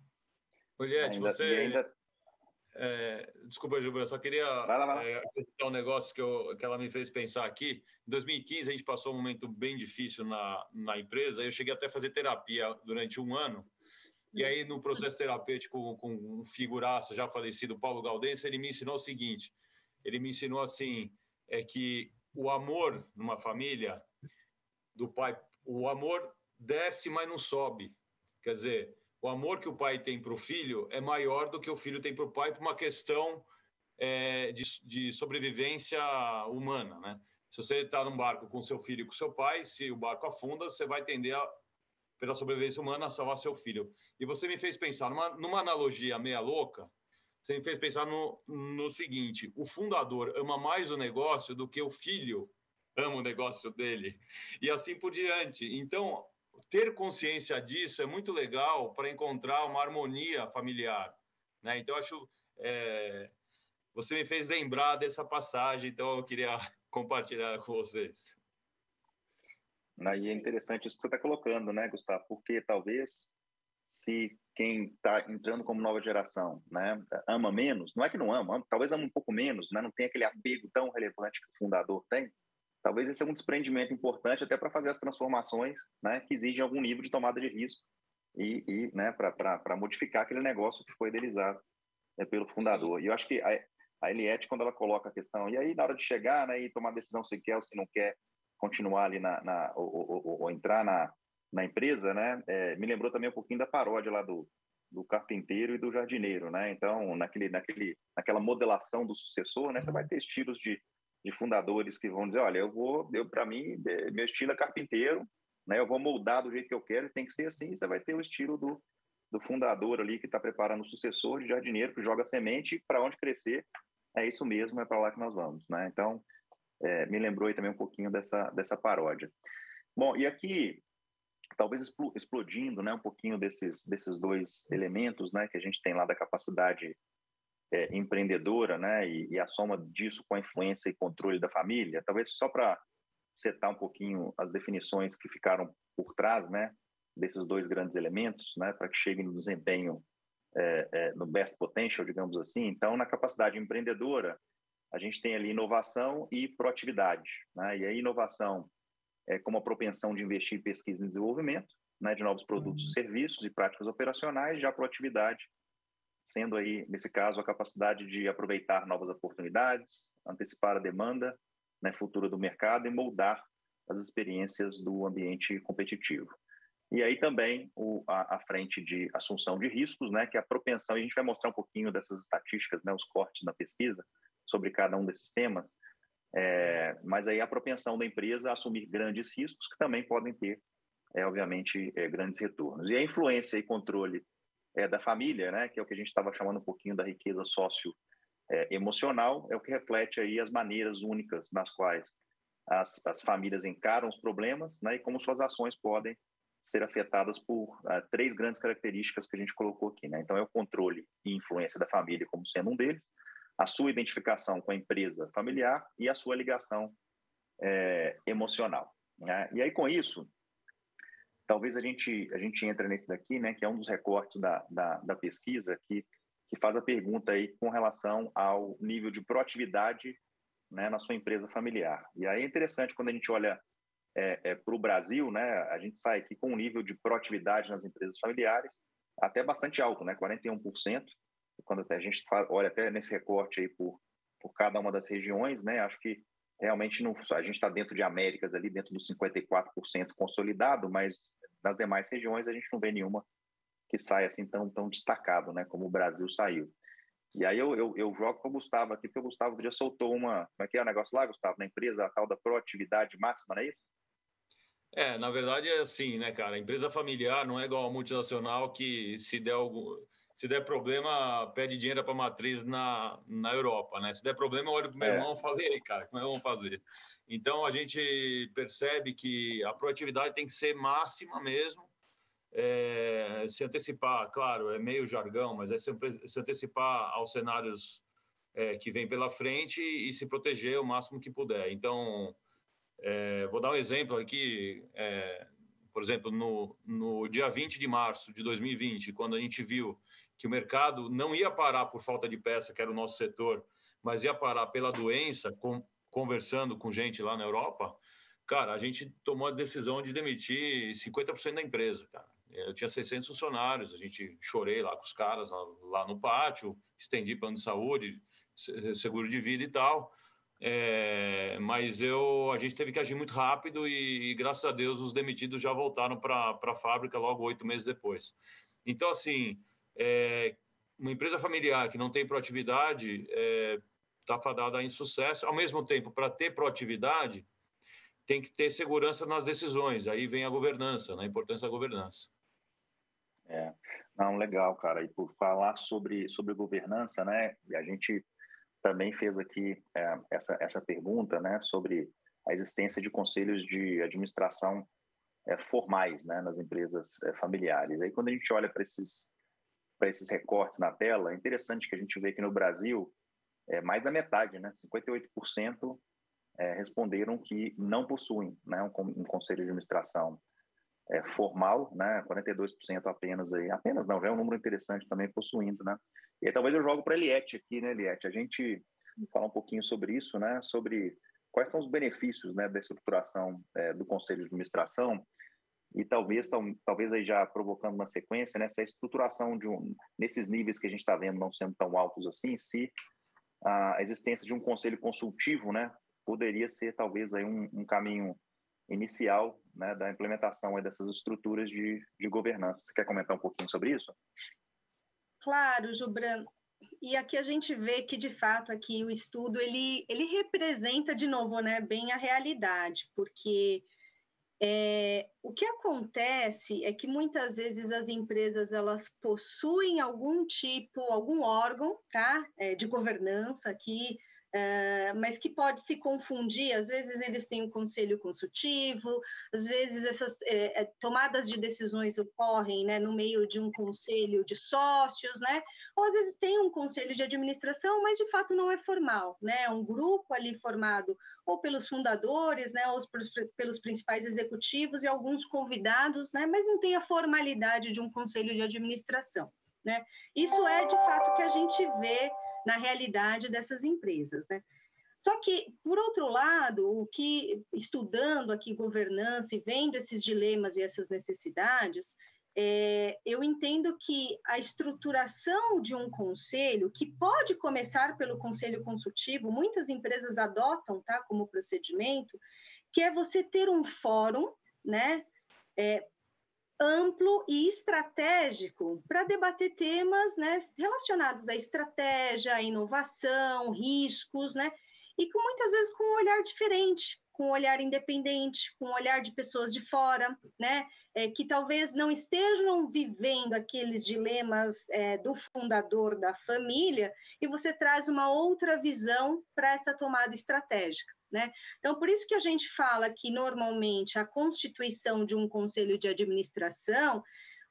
Eliette, Desculpa, Gilberto, só queria acrescentar um negócio que ela me fez pensar aqui. Em 2015, a gente passou um momento bem difícil na empresa. Eu cheguei até a fazer terapia durante 1 ano. E aí, no processo terapêutico, com um figuraço já falecido, Paulo Gaudense, ele me ensinou o seguinte. Ele me ensinou assim, que o amor numa família do pai, o amor desce, mas não sobe. Quer dizer, o amor que o pai tem para o filho é maior do que o filho tem para o pai por uma questão de sobrevivência humana, né? Se você está num barco com seu filho e com seu pai, se o barco afunda, você vai tender pela sobrevivência humana a salvar seu filho. E você me fez pensar, numa analogia meia louca, você me fez pensar no seguinte, o fundador ama mais o negócio do que o filho ama o negócio dele, e assim por diante. Então, ter consciência disso é muito legal para encontrar uma harmonia familiar, né? Então, acho você me fez lembrar dessa passagem, então eu queria compartilhar com vocês. Aí é interessante isso que você está colocando, né, Gustavo? Porque talvez se quem está entrando como nova geração, né, ama menos, não é que não ama, talvez ama um pouco menos, né, não tem aquele apego tão relevante que o fundador tem. Talvez esse é um desprendimento importante até para fazer as transformações, né, que exigem algum nível de tomada de risco e né, para modificar aquele negócio que foi idealizado pelo fundador. Sim. E eu acho que a Eliette, quando ela coloca a questão, e aí na hora de chegar, né, e tomar a decisão se quer ou se não quer continuar ali ou entrar na empresa, né, me lembrou também um pouquinho da paródia lá do carpinteiro e do jardineiro, né? Então, naquela modelação do sucessor, né, você vai ter estilos de fundadores que vão dizer, olha, para mim, meu estilo é carpinteiro, né? Eu vou moldar do jeito que eu quero, tem que ser assim. Você vai ter o estilo do fundador ali que está preparando o sucessor de jardineiro, que joga semente para onde crescer. É isso mesmo, é para lá que nós vamos, né? Então, me lembrou aí também um pouquinho dessa paródia. Bom, e aqui, talvez explodindo, né, um pouquinho desses 2 elementos, né, que a gente tem lá da capacidade empreendedora, né, e a soma disso com a influência e controle da família, talvez só para setar um pouquinho as definições que ficaram por trás, né, desses 2 grandes elementos, né, para que cheguem no desempenho no best potential, digamos assim. Então, na capacidade empreendedora, a gente tem ali inovação e proatividade, né, e a inovação como a propensão de investir em pesquisa e desenvolvimento, né, de novos produtos, serviços e práticas operacionais, já a proatividade sendo aí, nesse caso, a capacidade de aproveitar novas oportunidades, antecipar a demanda, né, futura do mercado e moldar as experiências do ambiente competitivo. E aí também a frente de assunção de riscos, né, que é a propensão, e a gente vai mostrar um pouquinho dessas estatísticas, né, os cortes na pesquisa sobre cada um desses temas, mas aí a propensão da empresa a assumir grandes riscos que também podem ter, obviamente, grandes retornos. E a influência e controle da família, né, que é o que a gente estava chamando um pouquinho da riqueza socioemocional, é o que reflete aí as maneiras únicas nas quais as famílias encaram os problemas, né, e como suas ações podem ser afetadas por 3 grandes características que a gente colocou aqui, né? Então, é o controle e influência da família como sendo um deles, a sua identificação com a empresa familiar e a sua ligação emocional, né? E aí, com isso, talvez a gente entre nesse daqui, né, que é um dos recortes da pesquisa, que faz a pergunta aí com relação ao nível de proatividade, né, na sua empresa familiar. E aí é interessante quando a gente olha para o Brasil, né, a gente sai aqui com um nível de proatividade nas empresas familiares até bastante alto, né, 41%. Quando a gente olha até nesse recorte aí por cada uma das regiões, né, acho que realmente a gente está dentro de Américas ali, dentro dos 54% consolidado, mas nas demais regiões a gente não vê nenhuma que saia assim tão destacado, né, como o Brasil saiu. E aí eu jogo com o Gustavo aqui, porque o Gustavo já soltou como é que é o negócio lá, Gustavo, na empresa, a tal da proatividade máxima, não é isso? Na verdade é assim, né, cara? A empresa familiar não é igual a multinacional que se der problema, pede dinheiro para a matriz na Europa, né? Se der problema, eu olho para o meu irmão e falo, e aí, cara, como é que vamos fazer? Então, a gente percebe que a proatividade tem que ser máxima mesmo, se antecipar, claro, é meio jargão, mas é se antecipar aos cenários que vem pela frente e se proteger o máximo que puder. Então, vou dar um exemplo aqui, por exemplo, no dia 20 de março de 2020, quando a gente viu que o mercado não ia parar por falta de peça, que era o nosso setor, mas ia parar pela doença, conversando com gente lá na Europa, cara, a gente tomou a decisão de demitir 50% da empresa, cara. Eu tinha 600 funcionários, a gente chorei lá com os caras, lá no pátio, estendi plano de saúde, seguro de vida e tal, mas a gente teve que agir muito rápido e graças a Deus, os demitidos já voltaram para a fábrica logo 8 meses depois. Então, assim, uma empresa familiar que não tem proatividade está fadada a insucesso. Ao mesmo tempo, para ter proatividade, tem que ter segurança nas decisões. Aí vem a governança, né? A importância da governança. Não, legal, cara. E por falar sobre governança, né? A gente também fez aqui essa pergunta, né? Sobre a existência de conselhos de administração formais, né? Nas empresas familiares. Aí, quando a gente olha para esses recortes na tela, é interessante que a gente vê que no Brasil, mais da metade, né? 58% responderam que não possuem, né, um conselho de administração formal, né, 42% apenas não, já é um número interessante também possuindo, né. E aí, talvez eu jogo para a Eliette aqui, né, Eliette, a gente falar um pouquinho sobre isso, né, sobre quais são os benefícios, né, da estruturação do conselho de administração e talvez aí já provocando uma sequência, né, essa estruturação nesses níveis que a gente está vendo não sendo tão altos assim, se a existência de um conselho consultivo, né, poderia ser talvez aí um caminho inicial, né, da implementação aí dessas estruturas de governança. Você quer comentar um pouquinho sobre isso? Claro, Gibran. E aqui a gente vê que, de fato, aqui o estudo, ele representa, de novo, né, bem a realidade, porque o que acontece é que muitas vezes as empresas elas possuem algum órgão, tá, de governança aqui, mas que pode se confundir. Às vezes eles têm um conselho consultivo, às vezes essas tomadas de decisões ocorrem, né, no meio de um conselho de sócios, né, ou às vezes tem um conselho de administração, mas de fato não é formal, né, é um grupo ali formado ou pelos fundadores, né, ou pelos principais executivos e alguns convidados, né, mas não tem a formalidade de um conselho de administração, né. Isso é de fato o que a gente vê na realidade dessas empresas, né? Só que, por outro lado, estudando aqui governança e vendo esses dilemas e essas necessidades, eu entendo que a estruturação de um conselho, que pode começar pelo conselho consultivo, muitas empresas adotam, tá, como procedimento, que é você ter um fórum, né, amplo e estratégico para debater temas, né, relacionados à estratégia, à inovação, riscos, né, e muitas vezes com um olhar diferente, com um olhar independente, com um olhar de pessoas de fora, né, que talvez não estejam vivendo aqueles dilemas do fundador da família, e você traz uma outra visão para essa tomada estratégica, né? Então, por isso que a gente fala que, normalmente, a constituição de um conselho de administração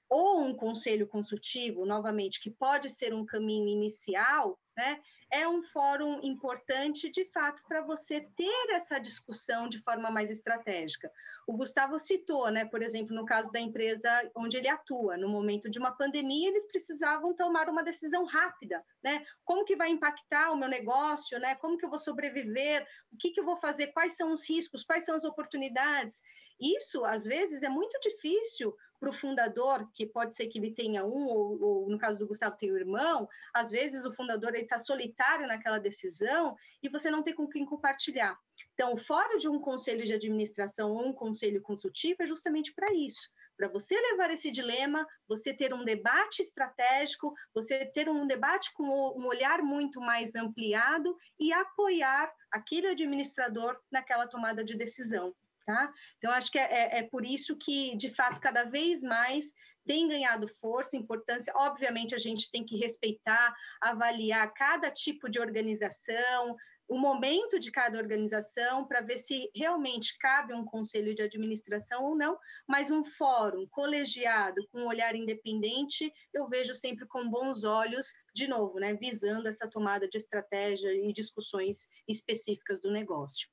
ou um conselho consultivo, novamente, que pode ser um caminho inicial, né, é um fórum importante, de fato, para você ter essa discussão de forma mais estratégica. O Gustavo citou, né, por exemplo, no caso da empresa onde ele atua, no momento de uma pandemia, eles precisavam tomar uma decisão rápida, né? Como que vai impactar o meu negócio, né? Como que eu vou sobreviver? O que eu vou fazer? Quais são os riscos? Quais são as oportunidades? Isso, às vezes, é muito difícil para o fundador, que pode ser que ele tenha ou no caso do Gustavo tem um irmão, às vezes o fundador está solitário naquela decisão e você não tem com quem compartilhar. Então, fora de um conselho de administração ou um conselho consultivo é justamente para isso, para você levar esse dilema, você ter um debate estratégico, você ter um debate com um olhar muito mais ampliado e apoiar aquele administrador naquela tomada de decisão. Tá? Então, acho que é por isso que, de fato, cada vez mais tem ganhado força, importância. Obviamente, a gente tem que respeitar, avaliar cada tipo de organização, o momento de cada organização, para ver se realmente cabe um conselho de administração ou não, mas um fórum colegiado, com um olhar independente, eu vejo sempre com bons olhos, de novo, né, visando essa tomada de estratégia e discussões específicas do negócio.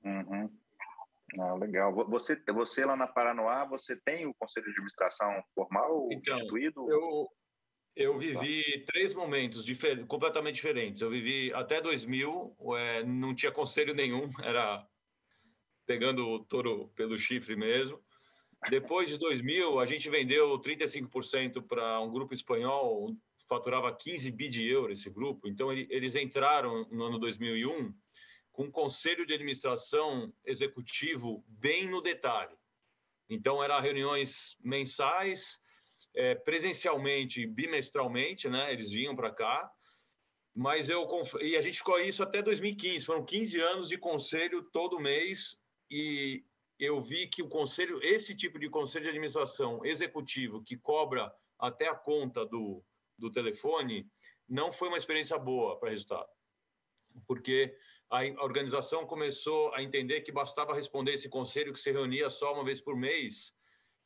Uhum. Legal. Você lá na Paranoá, você tem o conselho de administração formal constituído? Eu vivi 3 momentos completamente diferentes. Eu vivi até 2000, não tinha conselho nenhum, era pegando o touro pelo chifre mesmo. Depois de 2000, a gente vendeu 35% para um grupo espanhol, faturava 15 bi de euros esse grupo. Então, eles entraram no ano 2001 com um conselho de administração executivo bem no detalhe. Então, eram reuniões mensais, presencialmente, bimestralmente, né? Eles vinham para cá. Mas e a gente ficou isso até 2015. Foram 15 anos de conselho todo mês e eu vi que esse tipo de conselho de administração executivo que cobra até a conta do telefone, não foi uma experiência boa para resultado. Porque a organização começou a entender que bastava responder esse conselho que se reunia só uma vez por mês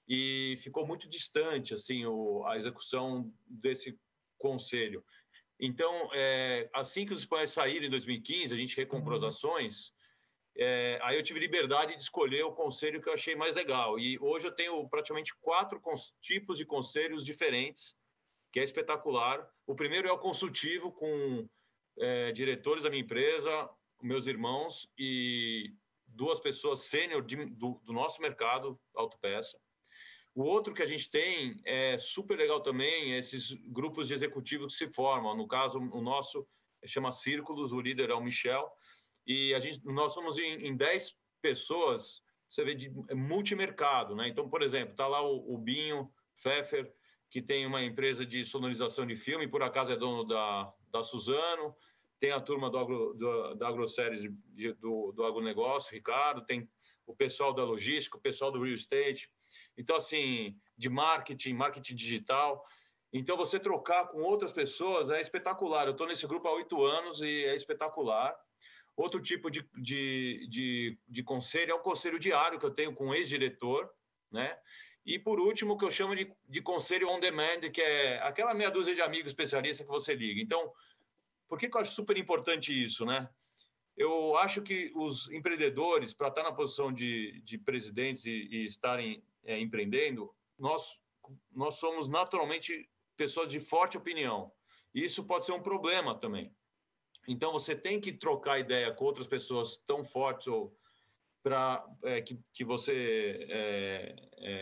e ficou muito distante assim a execução desse conselho. Então, assim que os espanhóis saíram em 2015, a gente recomprou as ações, aí eu tive liberdade de escolher o conselho que eu achei mais legal. E hoje eu tenho praticamente 4 tipos de conselhos diferentes, que é espetacular. O primeiro é o consultivo, com diretores da minha empresa, meus irmãos e 2 pessoas sênior do nosso mercado, autopeça. O outro que a gente tem é super legal também, esses grupos de executivos que se formam. No caso, o nosso chama Círculos, o líder é o Michel, e nós somos em 10 pessoas, você vê, de multimercado, né? Então, por exemplo, está lá o Binho Pfeffer, que tem uma empresa de sonorização de filme, por acaso é dono da Suzano, tem a turma da AgroSéries do agronegócio, Ricardo, tem o pessoal da logística, o pessoal do real estate. Então, assim, de marketing digital. Então, você trocar com outras pessoas é espetacular. Eu estou nesse grupo há 8 anos e é espetacular. Outro tipo de conselho é um conselho diário que eu tenho com um ex-diretor, né? E, por último, o que eu chamo de conselho on demand, que é aquela meia dúzia de amigos especialistas que você liga. Então, por que eu acho super importante isso, né? Eu acho que os empreendedores, para estar na posição de presidentes e estarem empreendendo, nós somos naturalmente pessoas de forte opinião. E isso pode ser um problema também. Então, você tem que trocar ideia com outras pessoas tão fortes ou que você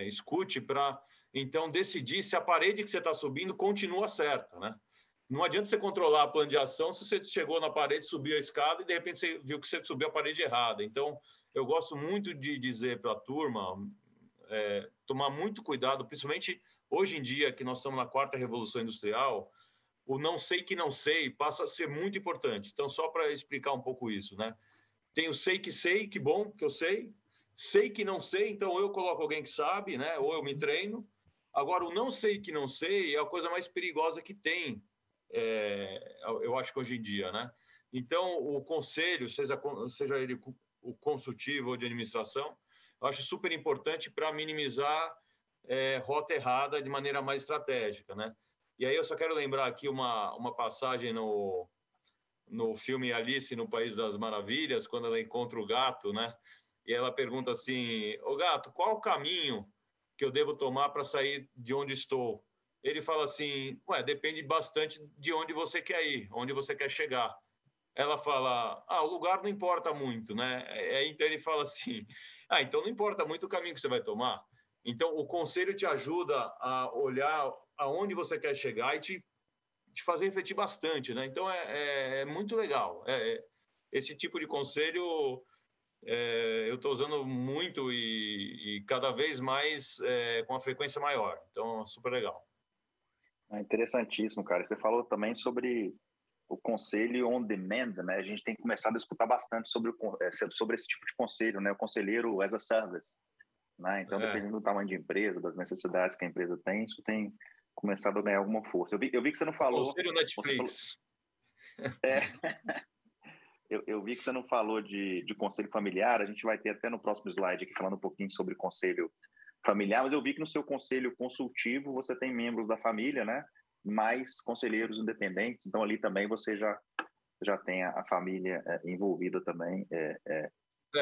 escute para, então, decidir se a parede que você está subindo continua certa, né? Não adianta você controlar a plano de ação se você chegou na parede, subiu a escada e, de repente, você viu que você subiu a parede errada. Então, eu gosto muito de dizer para a turma tomar muito cuidado, principalmente hoje em dia, que nós estamos na 4ª Revolução Industrial, o não sei que não sei passa a ser muito importante. Então, só para explicar um pouco isso, né? Tem o sei, que bom que eu sei que não sei, então ou eu coloco alguém que sabe, né? Ou eu me treino. Agora, o não sei que não sei é a coisa mais perigosa que tem, eu acho que hoje em dia, né? Então, o conselho, seja ele o consultivo ou de administração, eu acho super importante para minimizar rota errada de maneira mais estratégica, né? E aí eu só quero lembrar aqui uma passagem no filme Alice no País das Maravilhas, quando ela encontra o gato, né? E ela pergunta assim: "Ô gato, qual o caminho que eu devo tomar para sair de onde estou?" Ele fala assim: depende bastante de onde você quer ir, onde você quer chegar. Ela fala: o lugar não importa muito, né? Então ele fala assim: então não importa muito o caminho que você vai tomar. Então o conselho te ajuda a olhar aonde você quer chegar e te fazer refletir bastante, né? Então é muito legal. Esse tipo de conselho eu estou usando muito e cada vez mais com uma frequência maior. Então, super legal. É interessantíssimo, cara. Você falou também sobre o conselho on demand, né? A gente tem começado a escutar bastante sobre esse tipo de conselho, né? O conselheiro as a service, né? Então, dependendo do tamanho de empresa, das necessidades que a empresa tem, isso tem começado a ganhar alguma força. Eu vi que você não falou... Conselho Netflix. Eu vi que você não falou de conselho familiar. A gente vai ter até no próximo slide aqui falando um pouquinho sobre conselho familiar, mas eu vi que no seu conselho consultivo você tem membros da família, né? Mais conselheiros independentes, então ali também você já tem a família envolvida também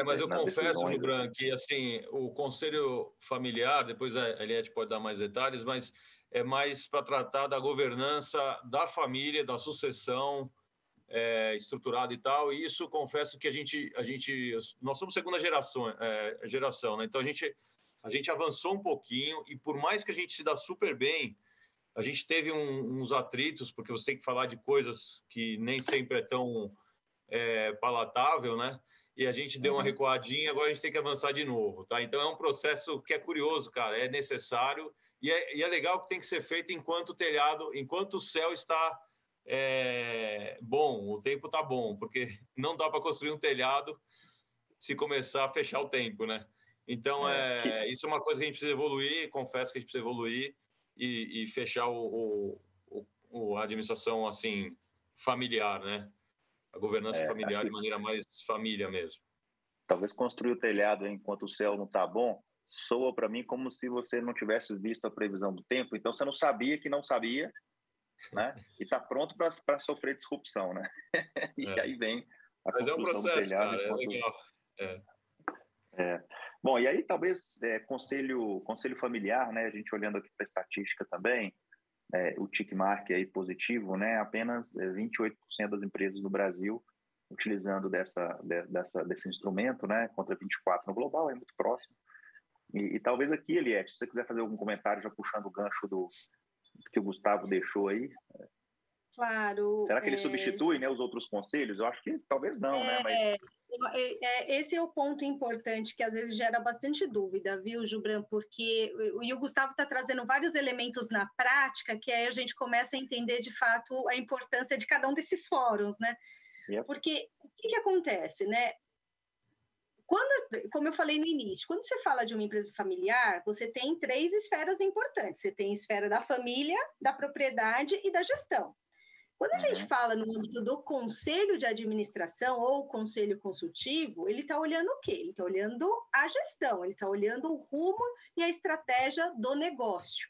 Mas eu confesso, Gibran, que assim, o conselho familiar, depois a Eliette pode dar mais detalhes, mas é mais para tratar da governança da família, da sucessão estruturada e tal. E isso, confesso que nós somos segunda geração, né? Então a gente avançou um pouquinho e por mais que a gente se dá super bem, a gente teve uns atritos, porque você tem que falar de coisas que nem sempre é tão palatável, né? E a gente deu uma recuadinha, agora a gente tem que avançar de novo, tá? Então é um processo que é curioso, cara, é necessário e é legal que tem que ser feito enquanto o céu está bom, o tempo está bom, porque não dá para construir um telhado se começar a fechar o tempo, né? Então isso é uma coisa que a gente precisa evoluir, confesso que a gente precisa evoluir e fechar a administração assim familiar, né? A governança familiar de maneira mais família mesmo. Talvez construir o telhado enquanto o céu não está bom soa para mim como se você não tivesse visto a previsão do tempo, então você não sabia que não sabia, né? E está pronto para sofrer disrupção, né? E aí vem a construção do telhado. Cara, enquanto... é legal. Bom, e aí talvez conselho familiar, né? A gente olhando aqui para a estatística também, o tick-mark aí positivo, né? Apenas 28% das empresas no Brasil utilizando desse instrumento, né? Contra 24% no global, é muito próximo. E talvez aqui, Eliette, se você quiser fazer algum comentário já puxando o gancho do que o Gustavo deixou aí. Claro. Será que ele substitui, né, os outros conselhos? Eu acho que talvez não, né? Mas... esse é o ponto importante que às vezes gera bastante dúvida, viu, Gibran? Porque o Gustavo está trazendo vários elementos na prática que aí a gente começa a entender de fato a importância de cada um desses fóruns, né? Yep. Porque o que acontece, né? Como eu falei no início, quando você fala de uma empresa familiar, você tem 3 esferas importantes. Você tem a esfera da família, da propriedade e da gestão. Quando a gente fala no âmbito do conselho de administração ou conselho consultivo, ele está olhando o quê? Ele está olhando a gestão, ele está olhando o rumo e a estratégia do negócio.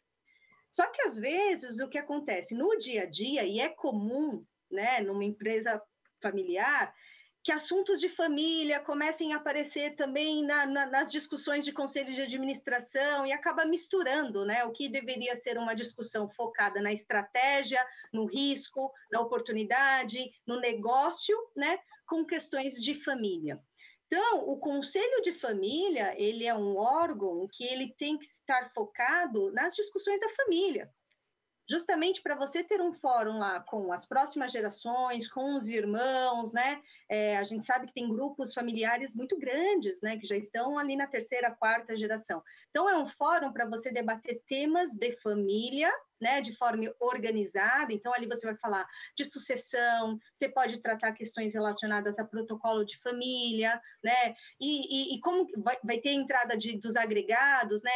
Só que, às vezes, o que acontece no dia a dia, e é comum, né, numa empresa familiar, que assuntos de família comecem a aparecer também nas discussões de conselho de administração e acaba misturando, né, o que deveria ser uma discussão focada na estratégia, no risco, na oportunidade, no negócio, né, com questões de família. Então, o Conselho de Família, ele é um órgão que ele tem que estar focado nas discussões da família. Justamente para você ter um fórum lá com as próximas gerações, com os irmãos, né? A gente sabe que tem grupos familiares muito grandes, né? Que já estão ali na 3ª, 4ª geração. Então, é um fórum para você debater temas de família, né? De forma organizada. Então, ali você vai falar de sucessão, você pode tratar questões relacionadas a protocolo de família, né? E como vai ter a entrada dos agregados, né?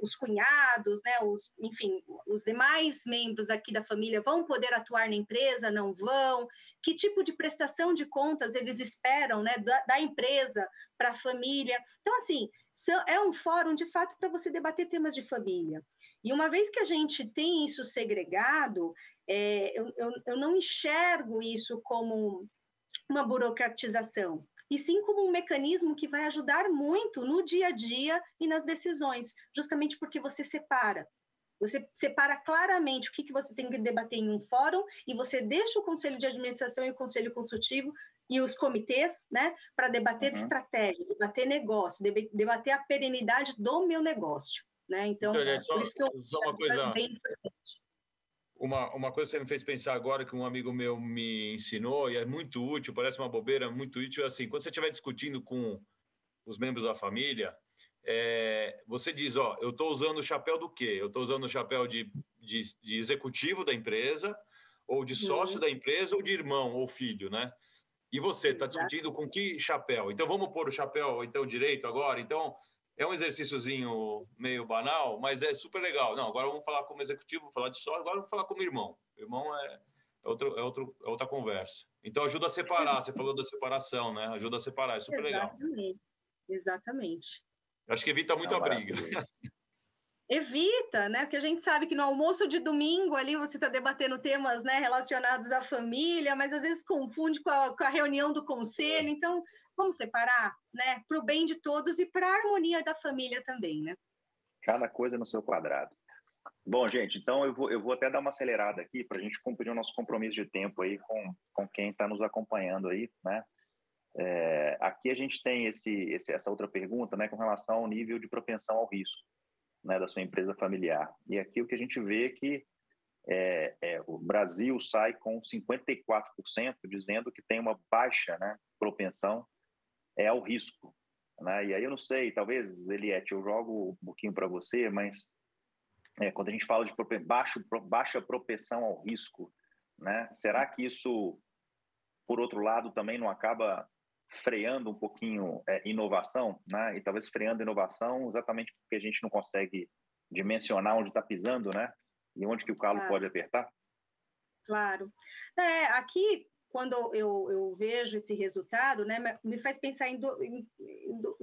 Os cunhados, né? Enfim, os demais membros aqui da família vão poder atuar na empresa, não vão? Que tipo de prestação de contas eles esperam, né, da empresa para a família? Então, assim, é um fórum, de fato, para você debater temas de família. E uma vez que a gente tem isso segregado, eu não enxergo isso como uma burocratização, e sim como um mecanismo que vai ajudar muito no dia a dia e nas decisões, justamente porque você separa. Você separa claramente o que você tem que debater em um fórum e você deixa o conselho de administração e o conselho consultivo e os comitês, né, para debater estratégia, debater negócio, debater a perenidade do meu negócio, né? Então por isso que só uma coisa bem importante. Uma coisa que você me fez pensar agora, que um amigo meu me ensinou, e é muito útil, parece uma bobeira, muito útil, é assim, quando você estiver discutindo com os membros da família, você diz, eu estou usando o chapéu do quê? Eu estou usando o chapéu de executivo da empresa, ou de sócio da empresa, ou de irmão ou filho, né? E você está discutindo com que chapéu? Então, vamos pôr o chapéu então direito agora? Então, é um exercíciozinho meio banal, mas é super legal. Não, agora vamos falar como executivo, vou falar de sócio, agora vamos falar como irmão. Irmão é outra conversa. Então, ajuda a separar. Você falou da separação, né? Ajuda a separar, é super legal. Exatamente. Acho que evita muita briga. Evita, né? Porque a gente sabe que no almoço de domingo ali você está debatendo temas, né, relacionados à família, mas às vezes confunde com a reunião do conselho. Então, Vamos separar, né? Para o bem de todos e para a harmonia da família também, né? Cada coisa no seu quadrado. Bom, gente, então eu vou até dar uma acelerada aqui para a gente cumprir o nosso compromisso de tempo aí com quem está nos acompanhando aí, né? Aqui a gente tem essa outra pergunta, né, com relação ao nível de propensão ao risco, né, da sua empresa familiar. E aqui o que a gente vê é que o Brasil sai com 54% dizendo que tem uma baixa, né, propensão ao risco, né? E aí eu não sei, talvez, Eliette, eu jogo um pouquinho para você, mas quando a gente fala de baixa propensão ao risco, né, será que isso, por outro lado, também não acaba freando um pouquinho inovação, né? E talvez freando inovação exatamente porque a gente não consegue dimensionar onde está pisando, né? E onde que o calo pode apertar? Claro. Aqui, quando eu vejo esse resultado, né, me faz pensar em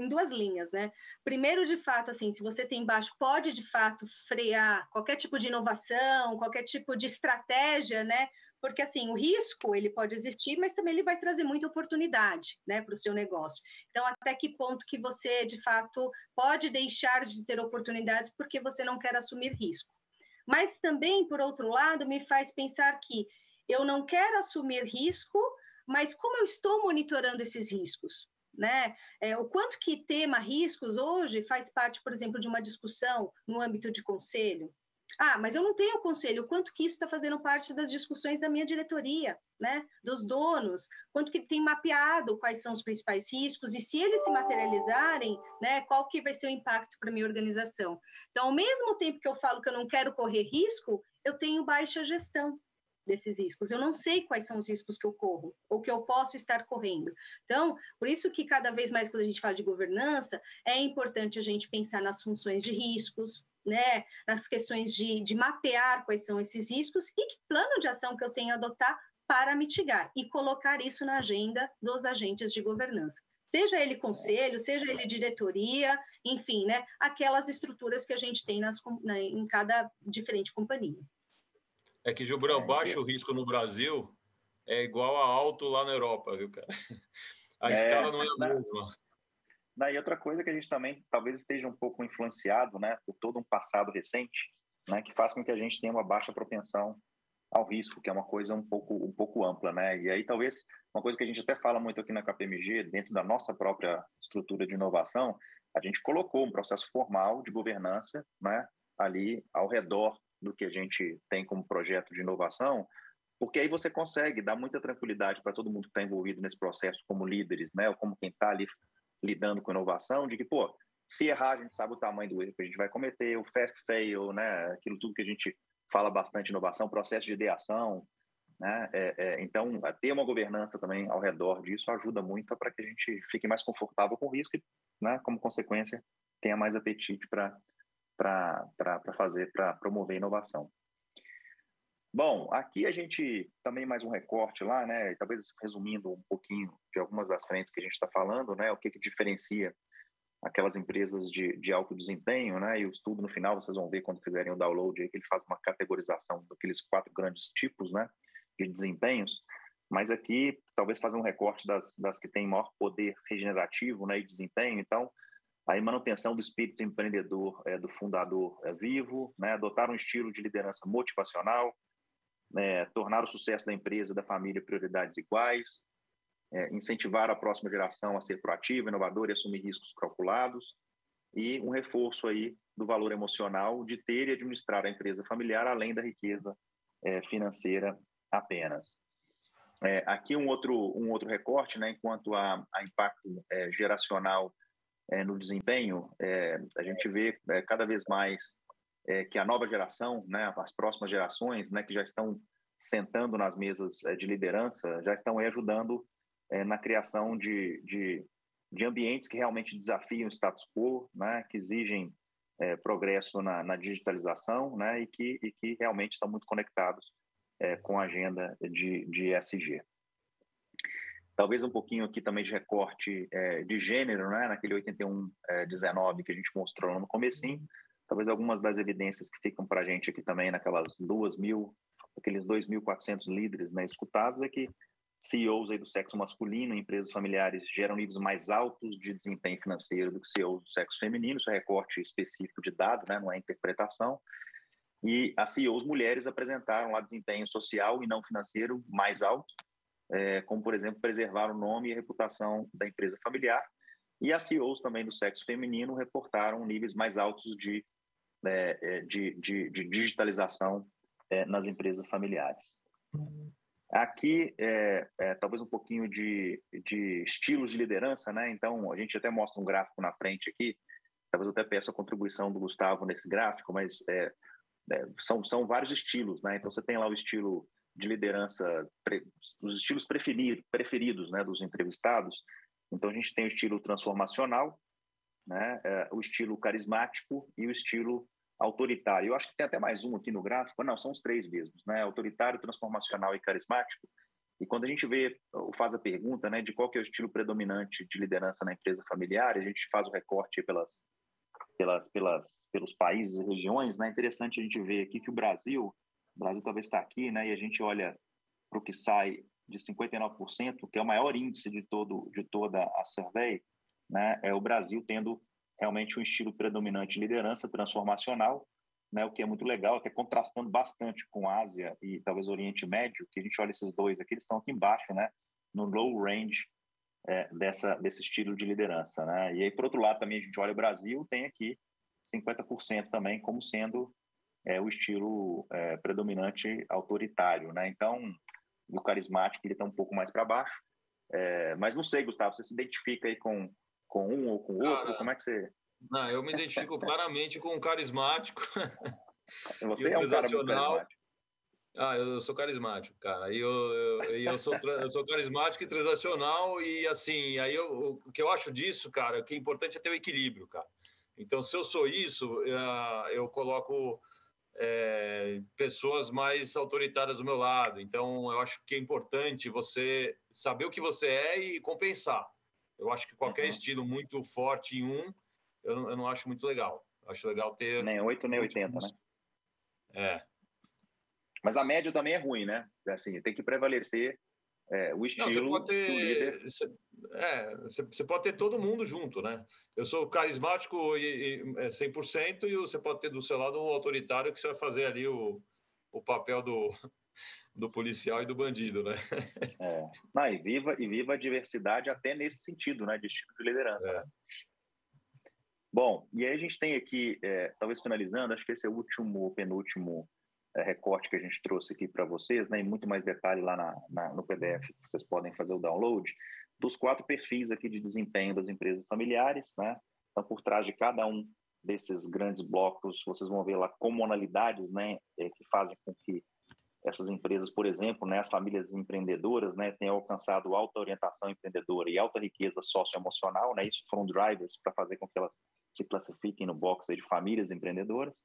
duas linhas, né? Primeiro, de fato, assim, se você tem baixo, pode, de fato, frear qualquer tipo de inovação, qualquer tipo de estratégia, né? Porque, assim, o risco, ele pode existir, mas também ele vai trazer muita oportunidade, né, para o seu negócio. Então, até que ponto que você, de fato, pode deixar de ter oportunidades porque você não quer assumir risco. Mas também, por outro lado, me faz pensar que eu não quero assumir risco, mas como eu estou monitorando esses riscos, né? O quanto que tema riscos hoje faz parte, por exemplo, de uma discussão no âmbito de conselho. Mas eu não tenho conselho, o quanto que isso está fazendo parte das discussões da minha diretoria, né? Dos donos, quanto que tem mapeado quais são os principais riscos e se eles se materializarem, né, qual que vai ser o impacto para a minha organização. Então, ao mesmo tempo que eu falo que eu não quero correr risco, eu tenho baixa gestão desses riscos. Eu não sei quais são os riscos que eu corro ou que eu posso estar correndo. Então, por isso que cada vez mais quando a gente fala de governança, é importante a gente pensar nas funções de riscos, né, nas questões de mapear quais são esses riscos e que plano de ação que eu tenho a adotar para mitigar e colocar isso na agenda dos agentes de governança. Seja ele conselho, seja ele diretoria, enfim, né, aquelas estruturas que a gente tem em cada diferente companhia. É que, Gilbrão, baixo risco no Brasil é igual a alto lá na Europa, viu, cara? A escala não é a mesma. E outra coisa que a gente também talvez esteja um pouco influenciado, né, por todo um passado recente, né, que faz com que a gente tenha uma baixa propensão ao risco, que é uma coisa um pouco ampla, né? E aí talvez uma coisa que a gente até fala muito aqui na KPMG, dentro da nossa própria estrutura de inovação, a gente colocou um processo formal de governança, né, ali ao redor do que a gente tem como projeto de inovação, porque aí você consegue dar muita tranquilidade para todo mundo que está envolvido nesse processo como líderes, né, ou como quem está ali lidando com inovação, de que, pô, se errar, a gente sabe o tamanho do erro que a gente vai cometer, o fast fail, né, aquilo tudo que a gente fala bastante, inovação, processo de ideação, né, então, ter uma governança também ao redor disso ajuda muito para que a gente fique mais confortável com o risco e, né, como consequência, tenha mais apetite para promover inovação. Bom, aqui a gente também mais um recorte lá, né? Talvez resumindo um pouquinho de algumas das frentes que a gente está falando, né? O que diferencia aquelas empresas de alto desempenho, né? E o estudo no final vocês vão ver quando fizerem o download aí que ele faz uma categorização daqueles 4 grandes tipos, né? De desempenhos. Mas aqui talvez fazer um recorte das que têm maior poder regenerativo, né? E desempenho. Então, a manutenção do espírito empreendedor do fundador vivo, né? Adotar um estilo de liderança motivacional, tornar o sucesso da empresa e da família prioridades iguais, incentivar a próxima geração a ser proativa, inovadora e assumir riscos calculados, e um reforço aí do valor emocional de ter e administrar a empresa familiar além da riqueza financeira apenas. Aqui um outro recorte, né, enquanto a impacto geracional no desempenho, a gente vê cada vez mais que a nova geração, né, as próximas gerações, né, que já estão sentando nas mesas de liderança, já estão ajudando na criação de ambientes que realmente desafiam o status quo, né, que exigem progresso na digitalização, né, e que realmente estão muito conectados com a agenda de ESG. Talvez um pouquinho aqui também de recorte de gênero, né, naquele 81-19 que a gente mostrou lá no comecinho. Talvez algumas das evidências que ficam para a gente aqui também, aqueles 2.400 líderes, né, escutados, é que CEOs aí do sexo masculino em empresas familiares geram níveis mais altos de desempenho financeiro do que CEOs do sexo feminino. Isso é recorte específico de dado, né? Não é interpretação. E as CEOs mulheres apresentaram lá desempenho social e não financeiro mais alto, como, por exemplo, preservar o nome e a reputação da empresa familiar. E as CEOs também do sexo feminino reportaram níveis mais altos de digitalização nas empresas familiares. Aqui, talvez um pouquinho de estilos de liderança, né? Então, a gente até mostra um gráfico na frente aqui, talvez eu até peça a contribuição do Gustavo nesse gráfico, mas são vários estilos, né? Então, você tem lá o estilo de liderança, os estilos preferidos, né, dos entrevistados. Então, a gente tem o estilo transformacional, né? O estilo carismático e o estilo autoritário. Eu acho que tem até mais um aqui no gráfico. Não, são os 3 mesmos, né? Autoritário, transformacional e carismático. E quando a gente faz a pergunta, né, de qual que é o estilo predominante de liderança na empresa familiar, a gente faz o recorte pelos países e regiões, né? É interessante a gente ver aqui que o Brasil talvez está aqui, né? E a gente olha para o que sai de 59%, que é o maior índice de toda a survey, né? É o Brasil tendo realmente um estilo predominante de liderança transformacional, né? O que é muito legal, até contrastando bastante com a Ásia e talvez Oriente Médio, que a gente olha esses dois aqui, eles estão aqui embaixo, né? No low range desse estilo de liderança, né? E aí, por outro lado, também a gente olha o Brasil, tem aqui 50% também como sendo o estilo predominante autoritário, né? Então, o carismático ele está um pouco mais para baixo, mas não sei, Gustavo, você se identifica aí com um ou com o outro? Como é que você... Não, eu me identifico claramente com o carismático. Você é um cara muito carismático. Eu sou carismático, cara. Eu sou carismático e transacional e, assim, aí o que eu acho disso, cara, o que é importante é ter o equilíbrio, cara. Então, se eu sou isso, eu coloco pessoas mais autoritárias do meu lado. Então, eu acho que é importante você saber o que você é e compensar. Eu acho que qualquer estilo muito forte em eu não acho muito legal. Eu acho legal ter... Nem 8, nem 80, né? Mas a média também é ruim, né? Assim, tem que prevalecer o estilo do líder. Você pode ter todo mundo junto, né? Eu sou carismático 100% e você pode ter do seu lado um autoritário que você vai fazer ali o papel do policial e do bandido, né? E viva a diversidade até nesse sentido, né? De estilo de liderança. Né? Bom, e aí a gente tem aqui, talvez finalizando, acho que esse é o penúltimo recorte que a gente trouxe aqui para vocês, né? E muito mais detalhe lá no PDF, vocês podem fazer o download, dos 4 perfis aqui de desempenho das empresas familiares, né? Então, por trás de cada um desses grandes blocos, vocês vão ver lá comunalidades, né? Que fazem com que essas empresas, por exemplo, né, as famílias empreendedoras, né, tenham alcançado alta orientação empreendedora e alta riqueza socioemocional, né? Isso foram drivers para fazer com que elas se classifiquem no box aí de famílias empreendedoras,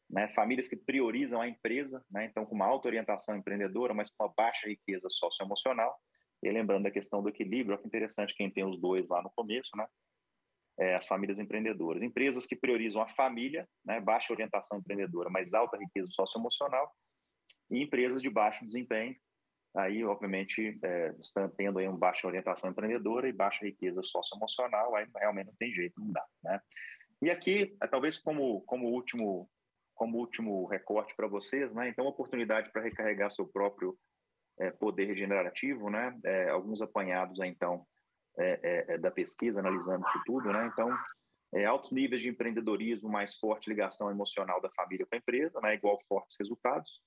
né? Famílias que priorizam a empresa, né? Então com uma alta orientação empreendedora, mas com uma baixa riqueza socioemocional. E lembrando da questão do equilíbrio, olha que interessante quem tem os dois lá no começo, né? As famílias empreendedoras. Empresas que priorizam a família, né? Baixa orientação empreendedora, mas alta riqueza socioemocional. E empresas de baixo desempenho, aí, obviamente, estão tendo aí uma baixa orientação empreendedora e baixa riqueza socioemocional, aí realmente não tem jeito, não dá, né? E aqui, talvez como último recorte para vocês, né? Então, oportunidade para recarregar seu próprio poder regenerativo, né? Alguns apanhados, então, da pesquisa, analisando isso tudo, né? Então, altos níveis de empreendedorismo, mais forte ligação emocional da família com a empresa, né? Igual fortes resultados.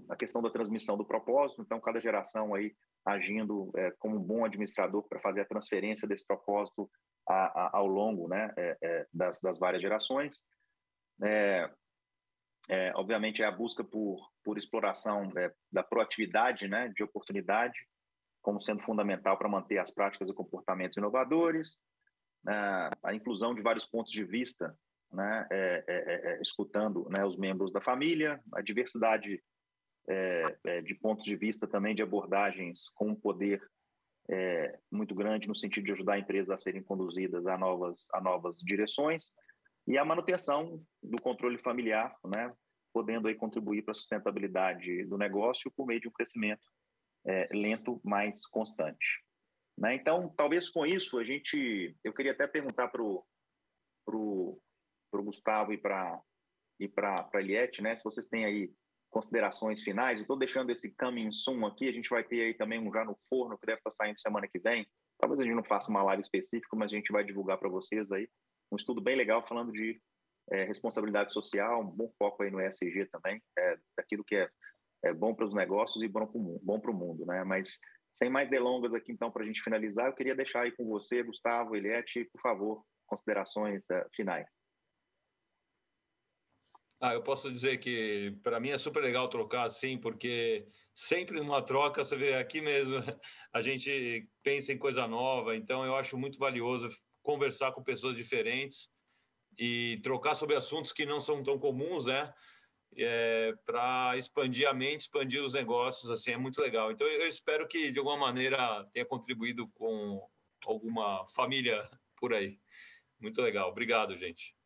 A questão da transmissão do propósito, então cada geração aí agindo como um bom administrador para fazer a transferência desse propósito ao longo, né, das várias gerações. Obviamente é a busca por exploração da proatividade, né, de oportunidade, como sendo fundamental para manter as práticas e comportamentos inovadores, a inclusão de vários pontos de vista, né, escutando, né, os membros da família, a diversidade de pontos de vista também, de abordagens com um poder muito grande no sentido de ajudar a empresa a serem conduzidas a novas direções, e a manutenção do controle familiar, né, podendo aí contribuir para a sustentabilidade do negócio por meio de um crescimento lento, mas constante. Né? Então, talvez com isso, eu queria até perguntar para o Gustavo e para a Eliette, né, se vocês têm aí considerações finais. Estou deixando esse coming soon aqui, a gente vai ter aí também um já no forno, que deve estar saindo semana que vem. Talvez a gente não faça uma live específica, mas a gente vai divulgar para vocês aí um estudo bem legal falando de responsabilidade social, um bom foco aí no ESG também, daquilo que é bom para os negócios e bom para o mundo, né? Mas sem mais delongas aqui, então, para a gente finalizar, eu queria deixar aí com você, Gustavo, Eliette, por favor, considerações finais. Eu posso dizer que para mim é super legal trocar assim, porque sempre numa troca, você vê aqui mesmo, a gente pensa em coisa nova, então eu acho muito valioso conversar com pessoas diferentes e trocar sobre assuntos que não são tão comuns, né? Para expandir a mente, expandir os negócios, assim, é muito legal. Então eu espero que de alguma maneira tenha contribuído com alguma família por aí. Muito legal. Obrigado, gente.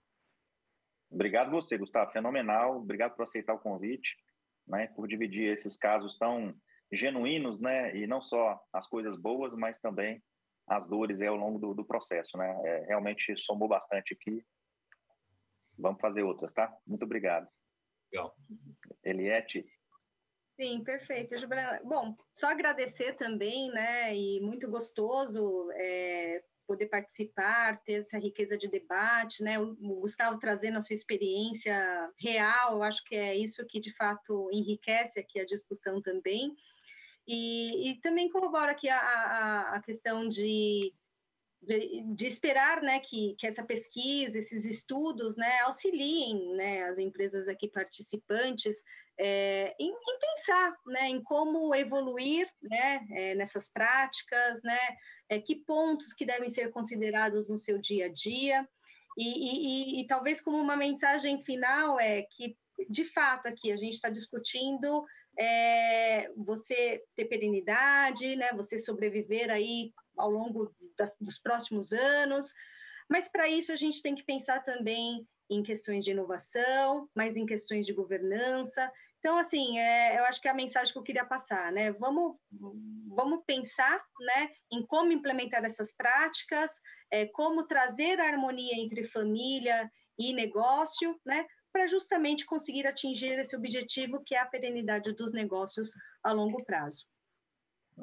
Obrigado você, Gustavo, fenomenal. Obrigado por aceitar o convite, né, por dividir esses casos tão genuínos, né, e não só as coisas boas, mas também as dores ao longo do processo, né. Realmente somou bastante aqui. Vamos fazer outras, tá? Muito obrigado. Legal. Eliette? Sim, perfeito. Bom, só agradecer também, né, e muito gostoso poder participar, ter essa riqueza de debate, né, o Gustavo trazendo a sua experiência real, eu acho que é isso que, de fato, enriquece aqui a discussão também, e também corrobora aqui a questão de esperar, né, que essa pesquisa, esses estudos, né, auxiliem, né, as empresas aqui participantes em pensar, né, em como evoluir, né, nessas práticas, né, que pontos que devem ser considerados no seu dia a dia e talvez como uma mensagem final que de fato aqui a gente está discutindo você ter perenidade, né, você sobreviver aí ao longo dos próximos anos, mas para isso a gente tem que pensar também em questões de inovação, mas em questões de governança. Então, assim, eu acho que é a mensagem que eu queria passar, né? Vamos pensar, né, em como implementar essas práticas, como trazer a harmonia entre família e negócio, né, para justamente conseguir atingir esse objetivo que é a perenidade dos negócios a longo prazo.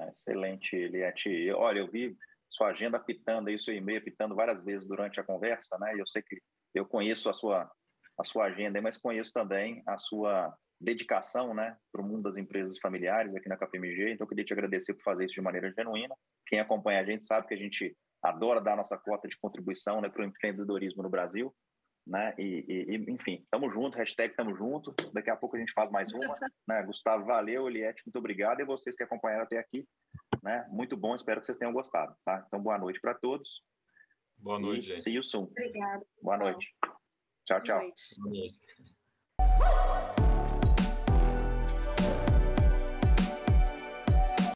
Excelente, Eliette. Olha, eu vi sua agenda pitando aí, seu e-mail pitando várias vezes durante a conversa, né? E eu sei que eu conheço a sua agenda, mas conheço também a sua dedicação, né, para o mundo das empresas familiares aqui na KPMG. Então, eu queria te agradecer por fazer isso de maneira genuína. Quem acompanha a gente sabe que a gente adora dar a nossa cota de contribuição, né, para o empreendedorismo no Brasil. Né? Enfim, estamos juntos, hashtag estamos juntos. Daqui a pouco a gente faz mais uma. Né? Gustavo, valeu. Eliette, muito obrigado. E vocês que acompanharam até aqui, né? Muito bom, espero que vocês tenham gostado. Tá? Então, boa noite para todos. Boa noite, gente. See you soon. Obrigada. Boa noite. Tchau, tchau. Boa noite. Boa noite.